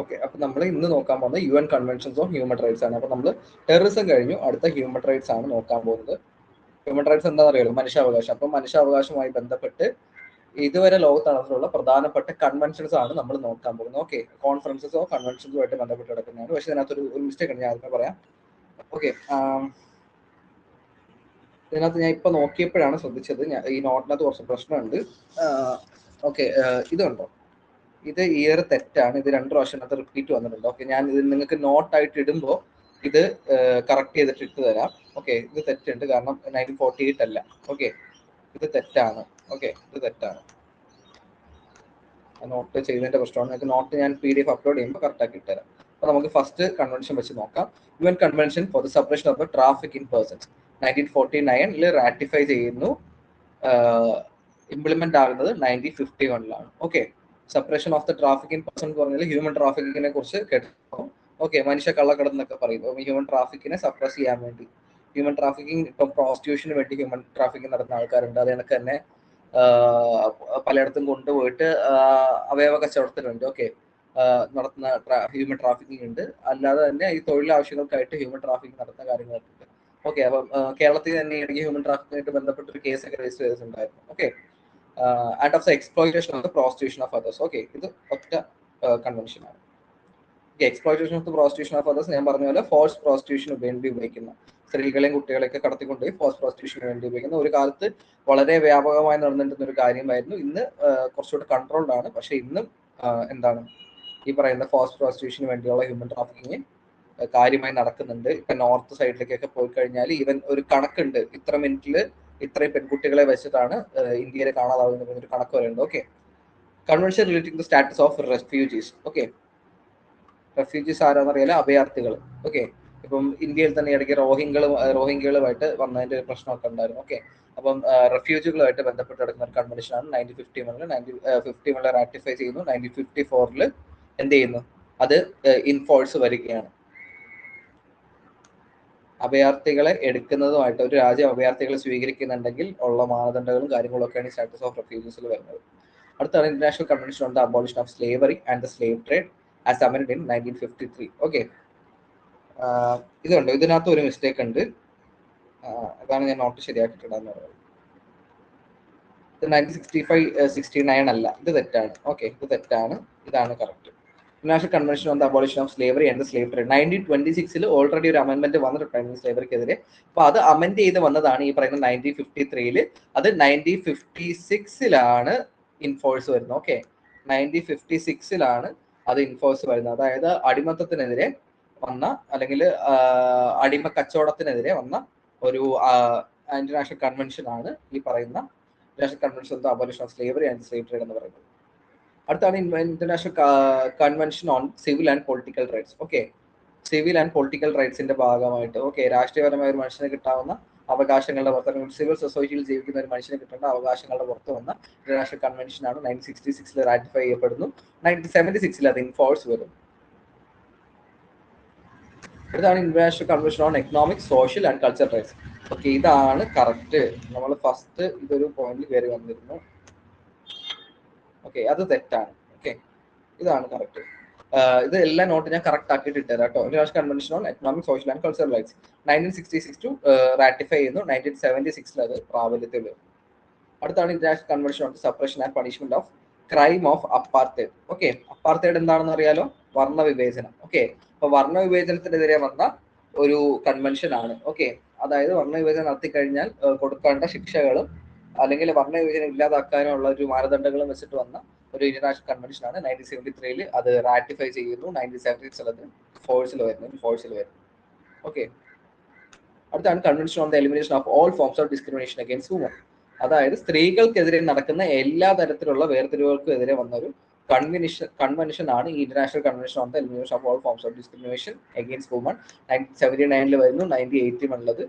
Okay, അപ്പൊ നമ്മൾ ഇന്ന് നോക്കാൻ പോകുന്നത് UN conventions on human rights ആണ്. അപ്പൊ നമ്മൾ ടെററിസം കഴിഞ്ഞു, അടുത്ത ഹ്യൂമൻ റൈറ്റ്സ് ആണ് നോക്കാൻ പോകുന്നത്. ഹ്യൂമൻ റൈറ്റ്സ് എന്താണെന്ന് അറിയാലോ, മനുഷ്യാവകാശം. അപ്പൊ മനുഷ്യാവകാശവുമായി ബന്ധപ്പെട്ട് ഇതുവരെ ലോകത്ത് നടന്നിട്ടുള്ള പ്രധാനപ്പെട്ട കൺവെൻഷൻസ് ആണ് നമ്മൾ നോക്കാൻ പോകുന്നത്. ഓക്കെ, കോൺഫറൻസസോ കൺവെൻഷൻസോ ആയിട്ട് ബന്ധപ്പെട്ട് കിടക്കുന്നതാണ്. പക്ഷെ ഇതിനകത്തൊരു മിസ്റ്റേക്ക് ഉണ്ട്, ഞാൻ അതിനെ പറയാം. ഓക്കെ, ഇതിനകത്ത് ഞാൻ ഇപ്പൊ നോക്കിയപ്പോഴാണ് ശ്രദ്ധിച്ചത്, ഈ നോട്ടിനകത്ത് കുറച്ച് പ്രശ്നമുണ്ട്. ഓക്കെ, ഇതുണ്ടോ, ഇത് ഇയർ തെറ്റാണ്. ഇത് 2 പ്രാവശ്യത്തിനകത്ത് റിപ്പീറ്റ് വന്നിട്ടുണ്ട്. ഓക്കെ, ഞാൻ ഇത് നിങ്ങൾക്ക് നോട്ടായിട്ട് ഇടുമ്പോൾ ഇത് കറക്റ്റ് ചെയ്തിട്ട് ഇട്ട് തരാം. ഓക്കെ, ഇത് തെറ്റുണ്ട്, കാരണം 1948 അല്ല. ഓക്കെ, ഇത് തെറ്റാണ്. ഓക്കെ, ഇത് തെറ്റാണ്. നോട്ട് ചെയ്തതിന്റെ പ്രശ്നമാണ്. നിങ്ങൾക്ക് നോട്ട് ഞാൻ PDF അപ്ലോഡ് ചെയ്യുമ്പോൾ കറക്റ്റ് ആക്കി ഇട്ടുതരാം. അപ്പൊ നമുക്ക് ഫസ്റ്റ് കൺവെൻഷൻ വെച്ച് നോക്കാം. UN convention for the suppression of traffic in persons 1949 ratify ചെയ്യുന്നു. ഇംപ്ലിമെന്റ് ആകുന്നത് 1951 okay, suppression of the traffic in person എന്ന് പറഞ്ഞാൽ ഹ്യൂമൻ ട്രാഫിക്കിനെ കുറിച്ച് കേട്ടോ. ഓക്കെ, മനുഷ്യ കള്ളക്കടന്നൊക്കെ പറയുന്നു. ഹ്യൂമൻ ട്രാഫിക്കിനെ സപ്രസ് ചെയ്യാൻ വേണ്ടി, ഹ്യൂമൻ ട്രാഫിക്കിംഗ് ഇപ്പം പ്രോസ്റ്റിറ്റ്യൂഷന് വേണ്ടി ഹ്യൂമൻ ട്രാഫിക്കിംഗ് നടത്തുന്ന ആൾക്കാരുണ്ട്. അത് കണക്ക് തന്നെ പലയിടത്തും കൊണ്ടുപോയിട്ട് അവയവ കച്ചവടത്തിലുണ്ട്. ഓക്കെ, നടത്തുന്ന ഹ്യൂമൻ ട്രാഫിക്കിംഗ് ഉണ്ട്. അല്ലാതെ തന്നെ ഈ തൊഴിലാവശ്യങ്ങൾക്കായിട്ട് ഹ്യൂമൻ ട്രാഫിക്കിംഗ് നടത്തുന്ന കാര്യങ്ങളൊക്കെ. ഓക്കെ, അപ്പം കേരളത്തിൽ തന്നെ ഇടയ്ക്ക് ഹ്യൂമൻ ട്രാഫിക്കിംഗായിട്ട് ബന്ധപ്പെട്ട ഒരു കേസൊക്കെ രജിസ്റ്റർ ചെയ്തിട്ടുണ്ടായിരുന്നു. Okay, and of the exploitation of the prostitution of others. Okay, ഇത് ഒറ്റ കൺവെൻഷനാണ്. Exploitation of the prostitution of others ഞാൻ പറഞ്ഞ പോലെ ഫോഴ്സ് പ്രോസ്റ്റിറ്റ്യൂഷന് വേണ്ടി ഉപയോഗിക്കുന്ന, സ്ത്രീകളെയും കുട്ടികളെയൊക്കെ കടത്തിക്കൊണ്ടുപോയി ഫോഴ്സ് പ്രോസ്റ്റിറ്റ്യൂഷന് വേണ്ടി ഉപയോഗിക്കുന്ന, ഒരു കാലത്ത് വളരെ വ്യാപകമായി നടന്നിരുന്ന ഒരു കാര്യമായിരുന്നു. ഇന്ന് കുറച്ചുകൂടെ കൺട്രോൾഡ് ആണ്. പക്ഷെ ഇന്നും എന്താണ് ഈ പറയുന്ന ഫോഴ്സ് പ്രോസ്റ്റിറ്റ്യൂഷന് വേണ്ടിയുള്ള ഹ്യൂമൻ ട്രാഫിക്കിങ് കാര്യമായി നടക്കുന്നുണ്ട്. ഇപ്പൊ നോർത്ത് സൈഡിലേക്കൊക്കെ പോയി കഴിഞ്ഞാൽ ഈവൻ ഒരു കണക്കുണ്ട്, ഇത്ര മിനിറ്റിൽ ഇത്രയും പെൺകുട്ടികളെ വെച്ചിട്ടാണ് ഇന്ത്യയിൽ കാണാതാവുന്ന ഒരു കണക്ക് വരുന്നുണ്ട്. Okay, convention relating to status of refugees. Okay, refugees ആരാന്നറിയാലോ, അഭയാർത്ഥികൾ. ഓക്കെ, ഇപ്പം ഇന്ത്യയിൽ തന്നെ ഇടയ്ക്ക് റോഹിംഗ്യകളുമായിട്ട് വന്നതിന്റെ ഒരു പ്രശ്നമൊക്കെ ഉണ്ടായിരുന്നു. ഓക്കെ, അപ്പം റെഫ്യൂജികളുമായിട്ട് ബന്ധപ്പെട്ട് കിടക്കുന്ന ഒരു കൺവെൻഷനാണ് 1951 റാറ്റിഫൈ ചെയ്യുന്നു. 1954 എന്ത് ചെയ്യുന്നു, അത് ഇൻഫോഴ്സ് വരികയാണ്. അഭയാർത്ഥികളെ എടുക്കുന്നതുമായിട്ട്, ഒരു രാജ്യം അഭയാർത്ഥികളെ സ്വീകരിക്കുന്നുണ്ടെങ്കിൽ ഉള്ള മാനദണ്ഡങ്ങളും കാര്യങ്ങളൊക്കെയാണ് ഈ സ്റ്റാറ്റസ് ഓഫ് റെഫ്യൂജീസിൽ വരുന്നത്. അടുത്താണ് international convention on the abolition of slavery and the slave trade as amend in 1953. Okay, ഇതുണ്ട്, ഇതിനകത്ത് ഒരു മിസ്റ്റേക്ക് ഉണ്ട്. അതാണ് ഞാൻ നോട്ട് ശരിയാക്കിയിട്ടുണ്ടെന്ന് പറയുന്നത്. ഇത് 1965-69 അല്ല, ഇത് തെറ്റാണ്. ഓക്കെ, ഇത് തെറ്റാണ്, ഇതാണ് correct. International convention on the abolition of slavery and slave trade 1926 already ഒരു അമെന്റ്മെന്റ് വന്നിട്ടുണ്ടായിരുന്നു സ്ലേവറിക്കെതിരെ. അപ്പൊ അത് അമെന്റ് ചെയ്ത് വന്നതാണ് ഈ പറയുന്ന 1953. അത് 1956 ഇൻഫോഴ്സ് വരുന്നത്. ഓക്കെ, 1956 അത് ഇൻഫോഴ്സ് വരുന്നത്. അതായത് അടിമത്തത്തിനെതിരെ വന്ന, അല്ലെങ്കിൽ അടിമ കച്ചവടത്തിനെതിരെ വന്ന ഒരു ഇന്റർനാഷണൽ കൺവെൻഷൻ ആണ് ഈ പറയുന്ന international convention on the abolition of slavery and slave trade എന്ന് പറയുന്നത്. അടുത്താണ് international convention on civil and political rights. Okay, civil and political റൈറ്റ്സിന്റെ ഭാഗമായിട്ട്, ഓക്കെ, രാഷ്ട്രീയപരമായ ഒരു മനുഷ്യന് കിട്ടാവുന്ന അവകാശങ്ങളുടെ പുറത്ത്, സിവിൽ സൊസൈറ്റിയിൽ ജീവിക്കുന്ന ഒരു മനുഷ്യന് കിട്ടേണ്ട അവകാശങ്ങളുടെ പുറത്ത് വന്ന ഇന്റർനാഷണൽ കൺവെൻഷൻ ആണ്. 1966 റാറ്റിഫൈ ചെയ്യപ്പെടുന്നു. 1976 അത് ഇൻഫോഴ്സ് വരുന്നു. ഇതാണ് international convention on economic, social and cultural rights. Okay, ഇതാണ് കറക്റ്റ്. നമ്മൾ ഫസ്റ്റ് ഇതൊരു പോയിന്റ് കയറി വന്നിരുന്നു. ഓക്കെ, അത് തെറ്റാണ്. ഓക്കെ, ഇതാണ് കറക്റ്റ്. ഇത് എല്ലാ നോട്ട് ഞാൻ കറക്റ്റ് ആക്കിയിട്ട് ഇട്ടുതരാം കേട്ടോ. International convention on economic, social and cultural rights 1966 ratify ചെയ്യുന്നു. 1976 അത് പ്രാബല്യത്തിൽ വരും. അടുത്താണ് international convention on suppression and punishment of crime of apartheid. Okay, apartheid എന്താണെന്ന് അറിയാലോ, വർണ്ണ വിവേചനം. ഓക്കെ, അപ്പൊ വർണ്ണ വിവേചനത്തിനെതിരെ വന്ന ഒരു കൺവെൻഷൻ ആണ്. ഓക്കെ, അതായത് വർണ്ണ വിവേചനം നടത്തി കഴിഞ്ഞാൽ കൊടുക്കേണ്ട ശിക്ഷകളും, അല്ലെങ്കിൽ വർണ്ണ വിവേചനം ഇല്ലാതാക്കാനുള്ള ഒരു മാനദണ്ഡങ്ങളും വെച്ചിട്ട് വന്ന ഒരു ഇന്റർനാഷണൽ കൺവെൻഷൻ ആണ്. 1973 അത് റാറ്റിഫൈ ചെയ്യുന്നു. 1976 അത് ഫോഴ്സിൽ വരുന്നു. ഓക്കെ, അടുത്താണ് convention on the elimination of all forms of discrimination against woman. അതായത് സ്ത്രീകൾക്കെതിരെ നടക്കുന്ന എല്ലാ തരത്തിലുള്ള വേർതിരിവുകൾക്കും എതിരെ വന്ന ഒരു കൺവെൻഷൻ ആണ് ഈ international convention on the elimination of all forms of discrimination against woman. 1979 വരുന്നു. 1981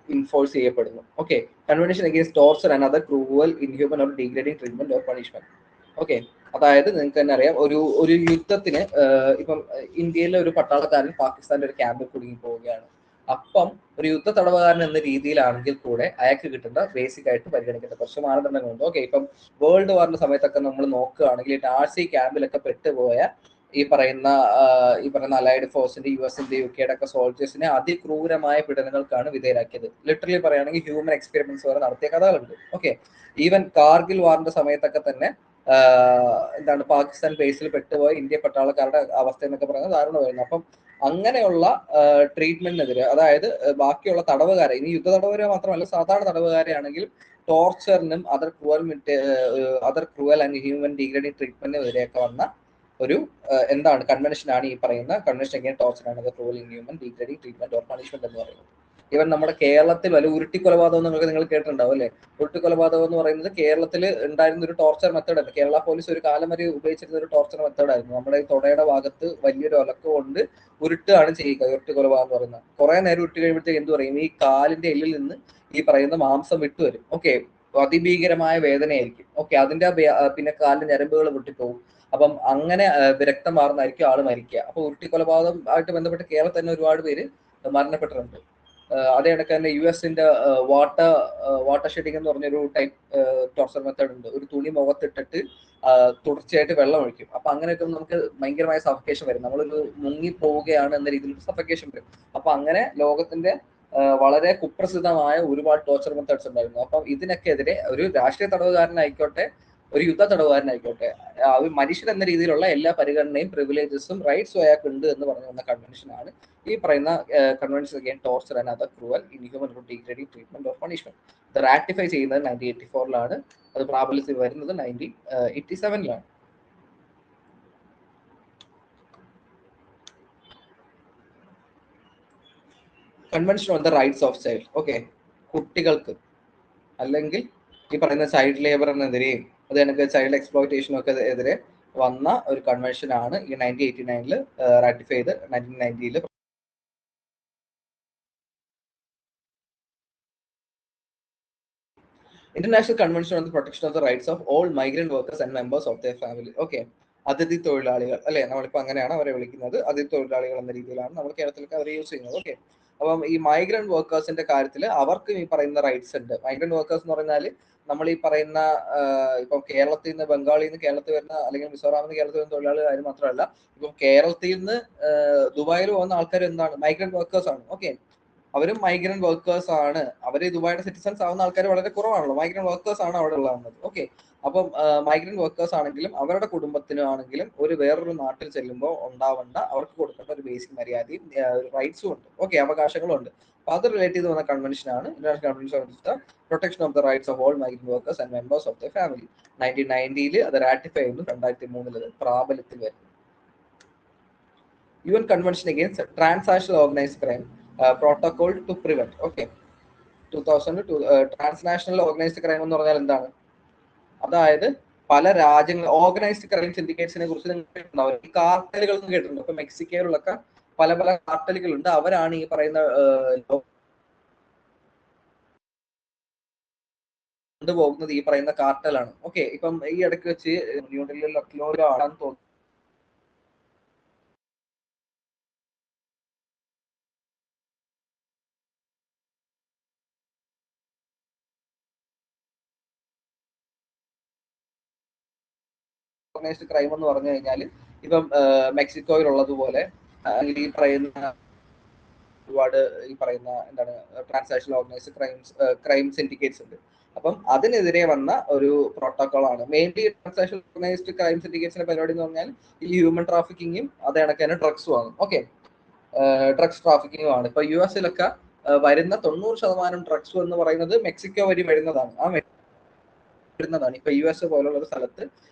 ഇൻഫോഴ്സ് ചെയ്യപ്പെടുന്നു. Okay, convention against torture and other cruel, inhuman or degrading treatment or punishment. Okay, അതായത് നിങ്ങൾക്ക് തന്നെ അറിയാം, ഒരു യുദ്ധത്തിന് ഇപ്പം ഇന്ത്യയിലെ ഒരു പട്ടാളക്കാരൻ പാകിസ്ഥാന്റെ ഒരു ക്യാമ്പിൽ കുടുങ്ങി പോവുകയാണ്. അപ്പം ഒരു യുദ്ധ തടവുകാരൻ എന്ന രീതിയിലാണെങ്കിൽ കൂടെ അയാൾക്ക് കിട്ടേണ്ട ബേസിക് ആയിട്ട് പരിഗണിക്കേണ്ട കുറച്ച് മാനദണ്ഡങ്ങളുണ്ട്. ഓക്കെ, ഇപ്പം വേൾഡ് വാറിന്റെ സമയത്തൊക്കെ നമ്മൾ നോക്കുകയാണെങ്കിൽ ടാർസി ക്യാമ്പിലൊക്കെ പെട്ടുപോയ ഈ പറയുന്ന അലൈഡ് ഫോഴ്സിന്റെ US-ന്റെ UK-യുടെ ഒക്കെ സോൾജേഴ്സിനെ അതിക്രൂരമായ പീഡനങ്ങൾക്കാണ് വിധേയരാക്കിയത്. ലിറ്ററലി പറയുകയാണെങ്കിൽ ഹ്യൂമൻ എക്സ്പെരിമെന്റ്സ് വരെ നടത്തിയ കഥകളുണ്ട്. ഓക്കെ, ഈവൻ കാർഗിൽ വാറിന്റെ സമയത്തൊക്കെ തന്നെ എന്താണ് പാകിസ്ഥാൻ ബേസിൽ പെട്ടുപോയ ഇന്ത്യ പട്ടാളക്കാരുടെ അവസ്ഥ എന്നൊക്കെ പറയുന്നത് ദാരുണമായിരുന്നു. അപ്പം അങ്ങനെയുള്ള ട്രീറ്റ്മെന്റിനെതിരെ, അതായത് ബാക്കിയുള്ള തടവുകാരെ, ഇനി യുദ്ധ തടവുകാരെ മാത്രമല്ല സാധാരണ തടവുകാരെ ആണെങ്കിലും ടോർച്ചറിനും other cruel and human degrading ട്രീറ്റ്മെന്റിനെതിരെയൊക്കെ വന്ന ഒരു എന്താണ് കൺവെൻഷനാണ് ഈ പറയുന്ന convention against torture and other cruel inhuman degrading treatment or punishment എന്ന് പറയുന്നത്. ഈവൻ നമ്മുടെ കേരളത്തിൽ വല്ല ഉരുട്ടിക്കൊലപാതകം എന്നൊക്കെ നിങ്ങൾ കേട്ടിട്ടുണ്ടാവും അല്ലെ? ഉരുട്ടിക്കൊലപാതകം എന്ന് പറയുന്നത് കേരളത്തിൽ ഉണ്ടായിരുന്ന ഒരു ടോർച്ചർ മെത്തേഡ്. കേരള പോലീസ് ഒരു കാലം വരെ ഉപയോഗിച്ചിരുന്ന ഒരു ടോർച്ചർ മെത്തേഡായിരുന്നു. നമ്മുടെ ഈ തൊടയുടെ ഭാഗത്ത് വലിയൊരു ഒലക്ക കൊണ്ട് ഉരുട്ടുകയാണ് ചെയ്യുക ഉരുട്ടിക്കൊലപാതകം എന്ന് പറയുന്നത്. കുറെ നേരം ഉരുട്ടി കഴിയുമ്പോഴത്തേക്ക് എന്ത് പറയും, ഈ കാലിന്റെ എല്ലിൽ നിന്ന് ഈ പറയുന്ന മാംസം വിട്ടുവരും. ഓക്കെ, അതിഭീകരമായ വേദനയായിരിക്കും. ഓക്കെ, അതിന്റെ പിന്നെ കാലിന്റെ ഞരമ്പുകൾ പൊട്ടിപ്പോകും. അപ്പം അങ്ങനെ രക്തം മാറുന്നതായിരിക്കും ആള് മരിക്കുക. അപ്പൊ ഉരുട്ടിക്കൊലപാതകം ആയിട്ട് ബന്ധപ്പെട്ട് കേരളത്തിൽ തന്നെ ഒരുപാട് പേര് മരണപ്പെട്ടിട്ടുണ്ട്. അതേ കണക്ക് തന്നെ US-ന്റെ വാട്ടർ ഷെഡിങ് എന്ന് പറഞ്ഞൊരു ടൈപ്പ് ടോർച്ചർ മെത്തേഡ് ഉണ്ട്. ഒരു തുണി മുഖത്തിട്ടിട്ട് തുടർച്ചയായിട്ട് വെള്ളം ഒഴിക്കും. അപ്പൊ അങ്ങനെയൊക്കെ നമുക്ക് ഭയങ്കരമായ സഫക്കേഷൻ വരും. നമ്മളൊരു മുങ്ങി പോവുകയാണ് എന്ന രീതിയിൽ സഫക്കേഷൻ വരും. അപ്പൊ അങ്ങനെ ലോകത്തിന്റെ വളരെ കുപ്രസിദ്ധമായ ഒരുപാട് ടോർച്ചർ മെത്തേഡ്സ് ഉണ്ടായിരുന്നു. അപ്പം ഇതിനൊക്കെതിരെ ഒരു രാഷ്ട്രീയ തടവുകാരനായിക്കോട്ടെ, ഒരു യുദ്ധ തടവുകാരനായിക്കോട്ടെ, ഒരു മനുഷ്യൻ എന്ന രീതിയിലുള്ള എല്ലാ പരിഗണനയും പ്രിവിലേജസും റൈറ്റ്സും അയാൾക്ക് ഉണ്ട് എന്ന് പറഞ്ഞു വന്ന കൺവെൻഷനാണ് ഈ പറയുന്ന convention against torture and other cruel inhuman degrading treatment of punishment. ഇത് റാറ്റിഫൈ ചെയ്യുന്നത് 1984 അത് പ്രാബല്യത്തിൽ വരുന്നത് 1987. Convention on the rights of child. Okay, കുട്ടികൾക്ക് അല്ലെങ്കിൽ ഈ പറയുന്ന ചൈൽഡ് ലേബറിനെതിരെയും അത് കണക്ക് ചൈൽഡ് എക്സ്പ്ലോയിറ്റേഷനും ഒക്കെ എതിരെ വന്ന ഒരു കൺവെൻഷനാണ് ഈ 1989 റാറ്റിഫൈ ചെയ്ത് 1990 international convention on the protection of the rights of all migrant workers and members of there family. Okay, അതിഥി തൊഴിലാളികൾ അല്ലെ, നമ്മളിപ്പോ അങ്ങനെയാണ് അവരെ വിളിക്കുന്നത്. അതിഥി തൊഴിലാളികൾ എന്ന രീതിയിലാണ് നമ്മൾ കേരളത്തിലൊക്കെ അവരെ യൂസ് ചെയ്യുന്നത്. ഓക്കെ, അപ്പം ഈ മൈഗ്രന്റ് വർക്കേഴ്സിന്റെ കാര്യത്തിൽ അവർക്കും ഈ പറയുന്ന റൈറ്റ്സ് ഉണ്ട്. മൈഗ്രന്റ് വർക്കേഴ്സ് എന്ന് പറഞ്ഞാൽ നമ്മൾ ഈ പറയുന്ന ഇപ്പം കേരളത്തിൽ നിന്ന്, ബംഗാളിൽ നിന്ന് കേരളത്തിൽ വരുന്ന, അല്ലെങ്കിൽ മിസോറാമിൽ നിന്ന് കേരളത്തിൽ വരുന്ന തൊഴിലാളികൾ മാത്രമല്ല, ഇപ്പം കേരളത്തിൽ നിന്ന് ദുബായിൽ പോകുന്ന ആൾക്കാർ എന്താണ് മൈഗ്രന്റ് വർക്കേഴ്സ് ആണ്. ഓക്കെ, അവരും മൈഗ്രന്റ് വർക്കേഴ്സ് ആണ്. അവര് ദുബായിയുടെ സിറ്റിസൺസ് ആവുന്ന ആൾക്കാർ വളരെ കുറവാണല്ലോ. മൈഗ്രന്റ് വർക്കേഴ്സ് ആണ് അവിടെ ഉള്ളത്. ഓക്കെ, അപ്പം മൈഗ്രന്റ് വർക്കേഴ്സ് ആണെങ്കിലും അവരുടെ കുടുംബത്തിനാണെങ്കിലും വേറൊരു നാട്ടിൽ ചെല്ലുമ്പോൾ ഉണ്ടാവേണ്ട, അവർക്ക് കൊടുക്കേണ്ട ഒരു ബേസിക് മര്യാദയും റൈറ്റ്സും ഉണ്ട്. ഓക്കെ, അവകാശങ്ങളും ഉണ്ട്. അപ്പൊ അത് റിലേറ്റ് ചെയ്ത് വന്ന കൺവെൻഷനാണ് international convention on the protection of the rights of all migrant workers and members of the family. 1990 അത് റാറ്റിഫൈ ചെയ്യുന്നു. 2003 പ്രാബല്യത്തിൽ വരുന്നു. UN convention against transactional organised crime protocol to prevent. Okay, 2002 transnational organised crime എന്ന് പറഞ്ഞാൽ എന്താണ്? അതായത് പല രാജ്യങ്ങൾ ഓർഗനൈസ്ഡ് ക്രൈം സിൻഡിക്കേറ്റ്സിനെ കുറിച്ച് നിങ്ങൾ കേട്ടിട്ടുണ്ടാവും. ഈ കാർട്ടലുകൾ എന്ന് കേട്ടിട്ടുണ്ട്. ഇപ്പൊ മെക്സിക്കോയിലൊക്കെ പല പല കാർട്ടലുകളുണ്ട്. അവരാണ് ഈ പറയുന്ന കൊണ്ടുപോകുന്നത് ഈ പറയുന്ന കാർട്ടലാണ്. ഓക്കെ, ഇപ്പം ഈ ഇടയ്ക്ക് വെച്ച് ന്യൂഡൽഹിയിൽ ലക്നോയിലോ ആണെന്ന് തോന്നുന്നു ഓർഗനൈസ്ഡ് ക്രൈം എന്ന് പറഞ്ഞു കഴിഞ്ഞാൽ ഇപ്പം മെക്സിക്കോയിലുള്ളതുപോലെ അല്ലെങ്കിൽ ഈ പറയുന്ന ഒരുപാട് ഈ പറയുന്ന എന്താണ് ട്രാൻസാക്ഷണൽ ഓർഗനൈസ്ഡ് ക്രൈം സിൻഡിക്കേറ്റ്സ് ഉണ്ട്. അപ്പം അതിനെതിരെ വന്ന ഒരു പ്രോട്ടോകോൾ ആണ്. മെയിൻലി ട്രാൻസാക്ഷണൽ ഓർഗനൈസ്ഡ് ക്രൈം സിൻഡിക്കേറ്റ്സിന്റെ പരിപാടി എന്ന് പറഞ്ഞാൽ ഈ ഹ്യൂമൻ ട്രാഫിക്കിങ്ങും അതേ കണക്ക് തന്നെ ഡ്രഗ്സും ആണ്. ഓക്കെ, ഡ്രഗ്സ് ട്രാഫിക്കിങ്ങും ആണ്. ഇപ്പൊ US-ലൊക്കെ വരുന്ന 90% ഡ്രഗ്സും എന്ന് പറയുന്നത് മെക്സിക്കോ വഴി വരുന്നതാണ്. വരുന്നതാണ്. ഇപ്പൊ US പോലുള്ള ഒരു സ്ഥലത്ത്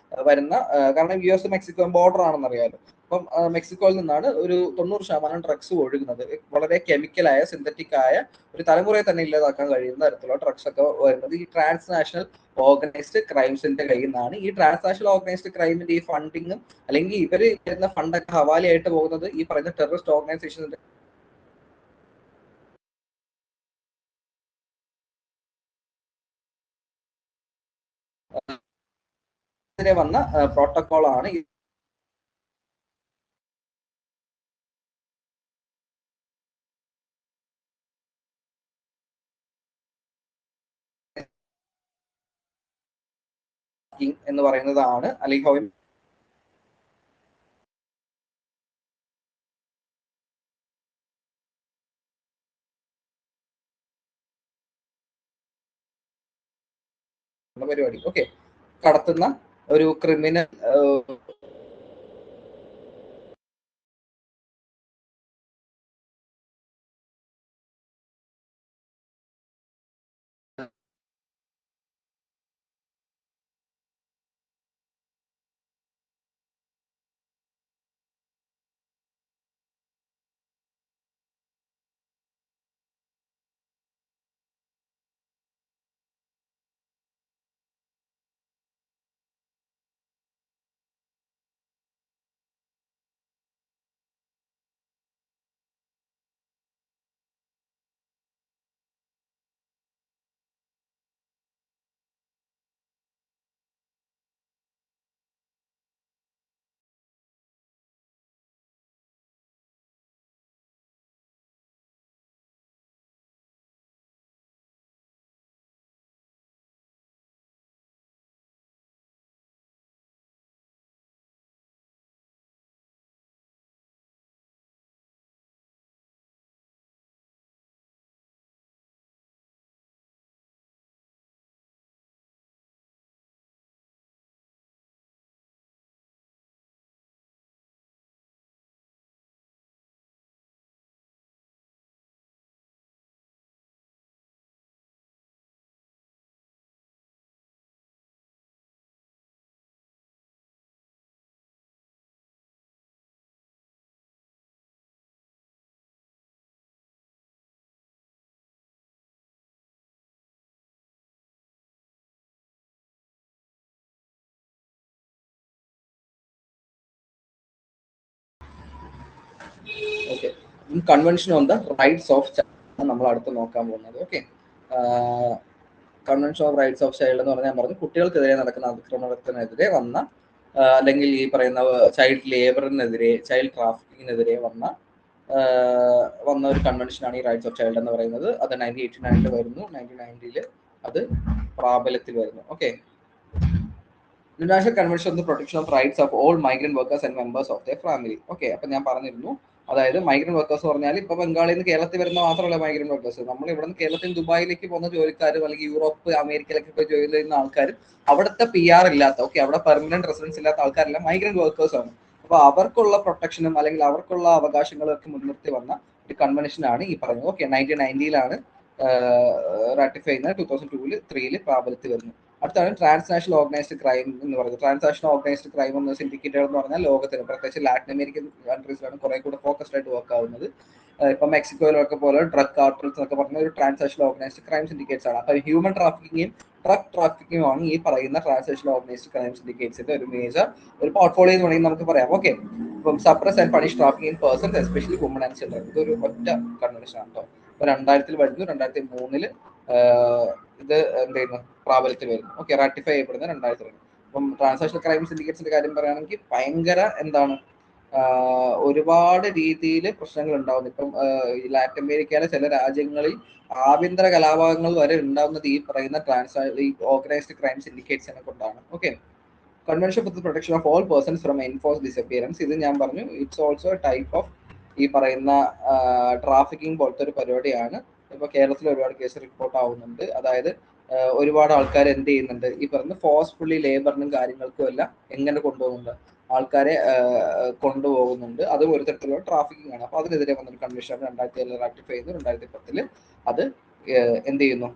വരുന്ന, കാരണം US മെക്സിക്കോ ബോർഡർ ആണെന്ന് അറിയാലോ. അപ്പം മെക്സിക്കോയിൽ നിന്നാണ് ഒരു 90% ഡ്രഗ്സ് ഒഴുകുന്നത്. വളരെ കെമിക്കലായ, സിന്തറ്റിക് ആയ, ഒരു തലമുറയെ തന്നെ ഇല്ലാതാക്കാൻ കഴിയുന്ന തരത്തിലുള്ള ഡ്രഗ്സ് ഒക്കെ വരുന്നത് ഈ ട്രാൻസ്നാഷണൽ ഓർഗനൈസ്ഡ് ക്രൈംസിന്റെ കയ്യിൽ നിന്നാണ്. ഈ ട്രാൻസ്നാഷണൽ ഓർഗനൈസ്ഡ് ക്രൈമിന്റെ ഈ ഫണ്ടിങ്ങും അല്ലെങ്കിൽ ഇവര് വരുന്ന ഫണ്ടൊക്കെ ഹവാലയായിട്ട് പോകുന്നത് ഈ പറയുന്ന ടെററിസ്റ്റ് ഓർഗനൈസേഷന്റെ വന്ന പ്രോട്ടോകോൾ ആണ് എന്ന് പറയുന്നതാണ്. അല്ലെങ്കിൽ പരിപാടി. ഓക്കെ, കടത്തുന്ന ഒരു criminal okay, convention on the rights of child നമ്മൾ അടുത്ത് നോക്കാൻ പോകുന്നത്. Okay, convention of rights of child എന്ന് പറഞ്ഞാൽ ഞാൻ പറഞ്ഞു കുട്ടികൾക്കെതിരെ നടക്കുന്ന അതിക്രമണത്തിനെതിരെ വന്ന അല്ലെങ്കിൽ ഈ പറയുന്ന ചൈൽഡ് ലേബറിനെതിരെ ചൈൽഡ് ട്രാഫിക്കിങ്ങിനെതിരെ വന്ന ഒരു കൺവെൻഷനാണ് ഈ റൈറ്റ്സ് ഓഫ് ചൈൽഡ് എന്ന് പറയുന്നത്. അത് 1989 വരുന്നു, 1990 അത് പ്രാബല്യത്തിൽ വരുന്നു. Okay, international convention on the protection of rights of all migrant workers and members of the family. Okay, അപ്പൊ ഞാൻ പറഞ്ഞിരുന്നു, അതായത് മൈഗ്രന്റ് വർക്കേഴ്സ് പറഞ്ഞാൽ ഇപ്പൊ ബംഗാളിൽ നിന്ന് കേരളത്തിൽ വരുന്ന മാത്രമല്ല മൈഗ്രന്റ് വർക്കേഴ്സ്, നമ്മൾ ഇവിടെ നിന്ന് കേരളത്തിൽ ദുബായിലേക്ക് പോകുന്ന ജോലിക്കാരും അല്ലെങ്കിൽ യൂറോപ്പ് അമേരിക്കയിലേക്ക് പോയി ജോലി ചെയ്യുന്ന ആൾക്കാരും അവിടുത്തെ PR ഇല്ലാത്ത, ഓക്കെ, അവിടെ പെർമനന്റ് റെസിഡൻസ് ഇല്ലാത്ത ആൾക്കാരെല്ലാം മൈഗ്രന്റ് വർക്കേഴ്സ് ആണ്. അപ്പൊ അവർക്കുള്ള പ്രൊട്ടക്ഷനും അല്ലെങ്കിൽ അവർക്കുള്ള അവകാശങ്ങളും ഒക്കെ മുൻനിർത്തി വന്ന ഒരു കൺവെൻഷനാണ് ഈ പറയുന്നത്. ഓക്കെ, 1990 റാറ്റിഫൈ ചെയ്യുന്നത്, 2002-3 പ്രാബല്യത്തിൽ വരുന്നു. അടുത്താണ് ട്രാൻസ്നാഷണൽ ഓർഗനൈസ്ഡ് ക്രൈം എന്ന് പറയുന്നത്. ട്രാൻസ്നാഷണൽ ഓർഗനൈസ്ഡ് ക്രൈം എന്ന സിൻഡിക്കേറ്റുകൾ എന്ന് പറഞ്ഞാൽ ലോകത്തിന്, പ്രത്യേകിച്ച് ലാറ്റിൻ അമേരിക്കൻ കൺട്രീസിലാണ് കുറെ കൂടെ ഫോക്കസ്ഡ് ആയിട്ട് വർക്ക് ആവുന്നത്. ഇപ്പൊ മെക്സിക്കോയിലൊക്കെ പോലെ ഡ്രഗ് കാർട്ടൽസ് എന്നൊക്കെ പറഞ്ഞ ഒരു ട്രാൻസ്നാഷണൽ ഓർഗനൈസ്ഡ് ക്രൈം സിൻഡിക്കേറ്റ്സ് ആണ്. അപ്പൊ ഹ്യൂമൻ ട്രാഫിക്കിങ്ങും ഡ്രഗ് ട്രാഫിക്കിങ്ങും ആണ് ഈ പറയുന്ന ട്രാൻസ്നാഷണൽ ഓർഗനൈസ്ഡ് ക്രൈം സിൻഡിക്കേറ്റ്സിന്റെ ഒരു മേജർ ഒരു പോർട്ട്ഫോളിയോ എന്ന് വേണമെങ്കിൽ നമുക്ക് പറയാം. ഓക്കെ, ഇപ്പം suppress and punish trafficking persons especially woman and children, ഇതൊരു ഒറ്റ കൺവെൻഷൻ ആണ് കേട്ടോ. ഇപ്പൊ 2000 വരുന്നു, 2003 ഇത് എന്ത് ചെയ്യുന്നു, പ്രാബല്യത്തിൽ വരുന്നു. ഓക്കെ, റാറ്റിഫൈ ചെയ്യപ്പെടുന്ന 2000. അപ്പം ട്രാൻസാക്ഷണൽ ക്രൈം സിൻഡിക്കേറ്റ്സിന്റെ കാര്യം പറയുകയാണെങ്കിൽ ഭയങ്കര എന്താണ്, ഒരുപാട് രീതിയിൽ പ്രശ്നങ്ങൾ ഉണ്ടാവുന്നു. ഇപ്പം ലാറ്റിൻ അമേരിക്കയിലെ ചില രാജ്യങ്ങളിൽ ആഭ്യന്തര കലാപങ്ങൾ വരെ ഉണ്ടാവുന്നത് ഈ പറയുന്ന ഈ ഓർഗനൈസ്ഡ് ക്രൈം സിൻഡിക്കേറ്റ്സിനെ കൊണ്ടാണ്. Okay, convention for the protection of all persons from enforce disappearance, ഇത് ഞാൻ പറഞ്ഞു ഇറ്റ്സ് ഓൾസോ ടൈപ്പ് ഓഫ് ഈ പറയുന്ന ട്രാഫിക്കിംഗ് പോലത്തെ ഒരു പരിപാടിയാണ്. ഇപ്പൊ കേരളത്തിൽ ഒരുപാട് കേസ് റിപ്പോർട്ട് ആവുന്നുണ്ട്. അതായത് ഒരുപാട് ആൾക്കാർ എന്ത് ചെയ്യുന്നുണ്ട്, ഈ പറഞ്ഞ ഫോഴ്സ്ഫുള്ളി ലേബറിനും കാര്യങ്ങൾക്കും എല്ലാം എങ്ങനെ കൊണ്ടുപോകുന്നുണ്ട്, ആൾക്കാരെ കൊണ്ടുപോകുന്നുണ്ട്. അതും ഒരു തരത്തിലുള്ള ട്രാഫിക്കിംഗ് ആണ്. അപ്പൊ അതിനെതിരെ വന്നൊരു കൺവെൻഷൻ 2007 റാറ്റിഫൈ ചെയ്യുന്നു, 2010 അത് എന്ത് ചെയ്യുന്നു,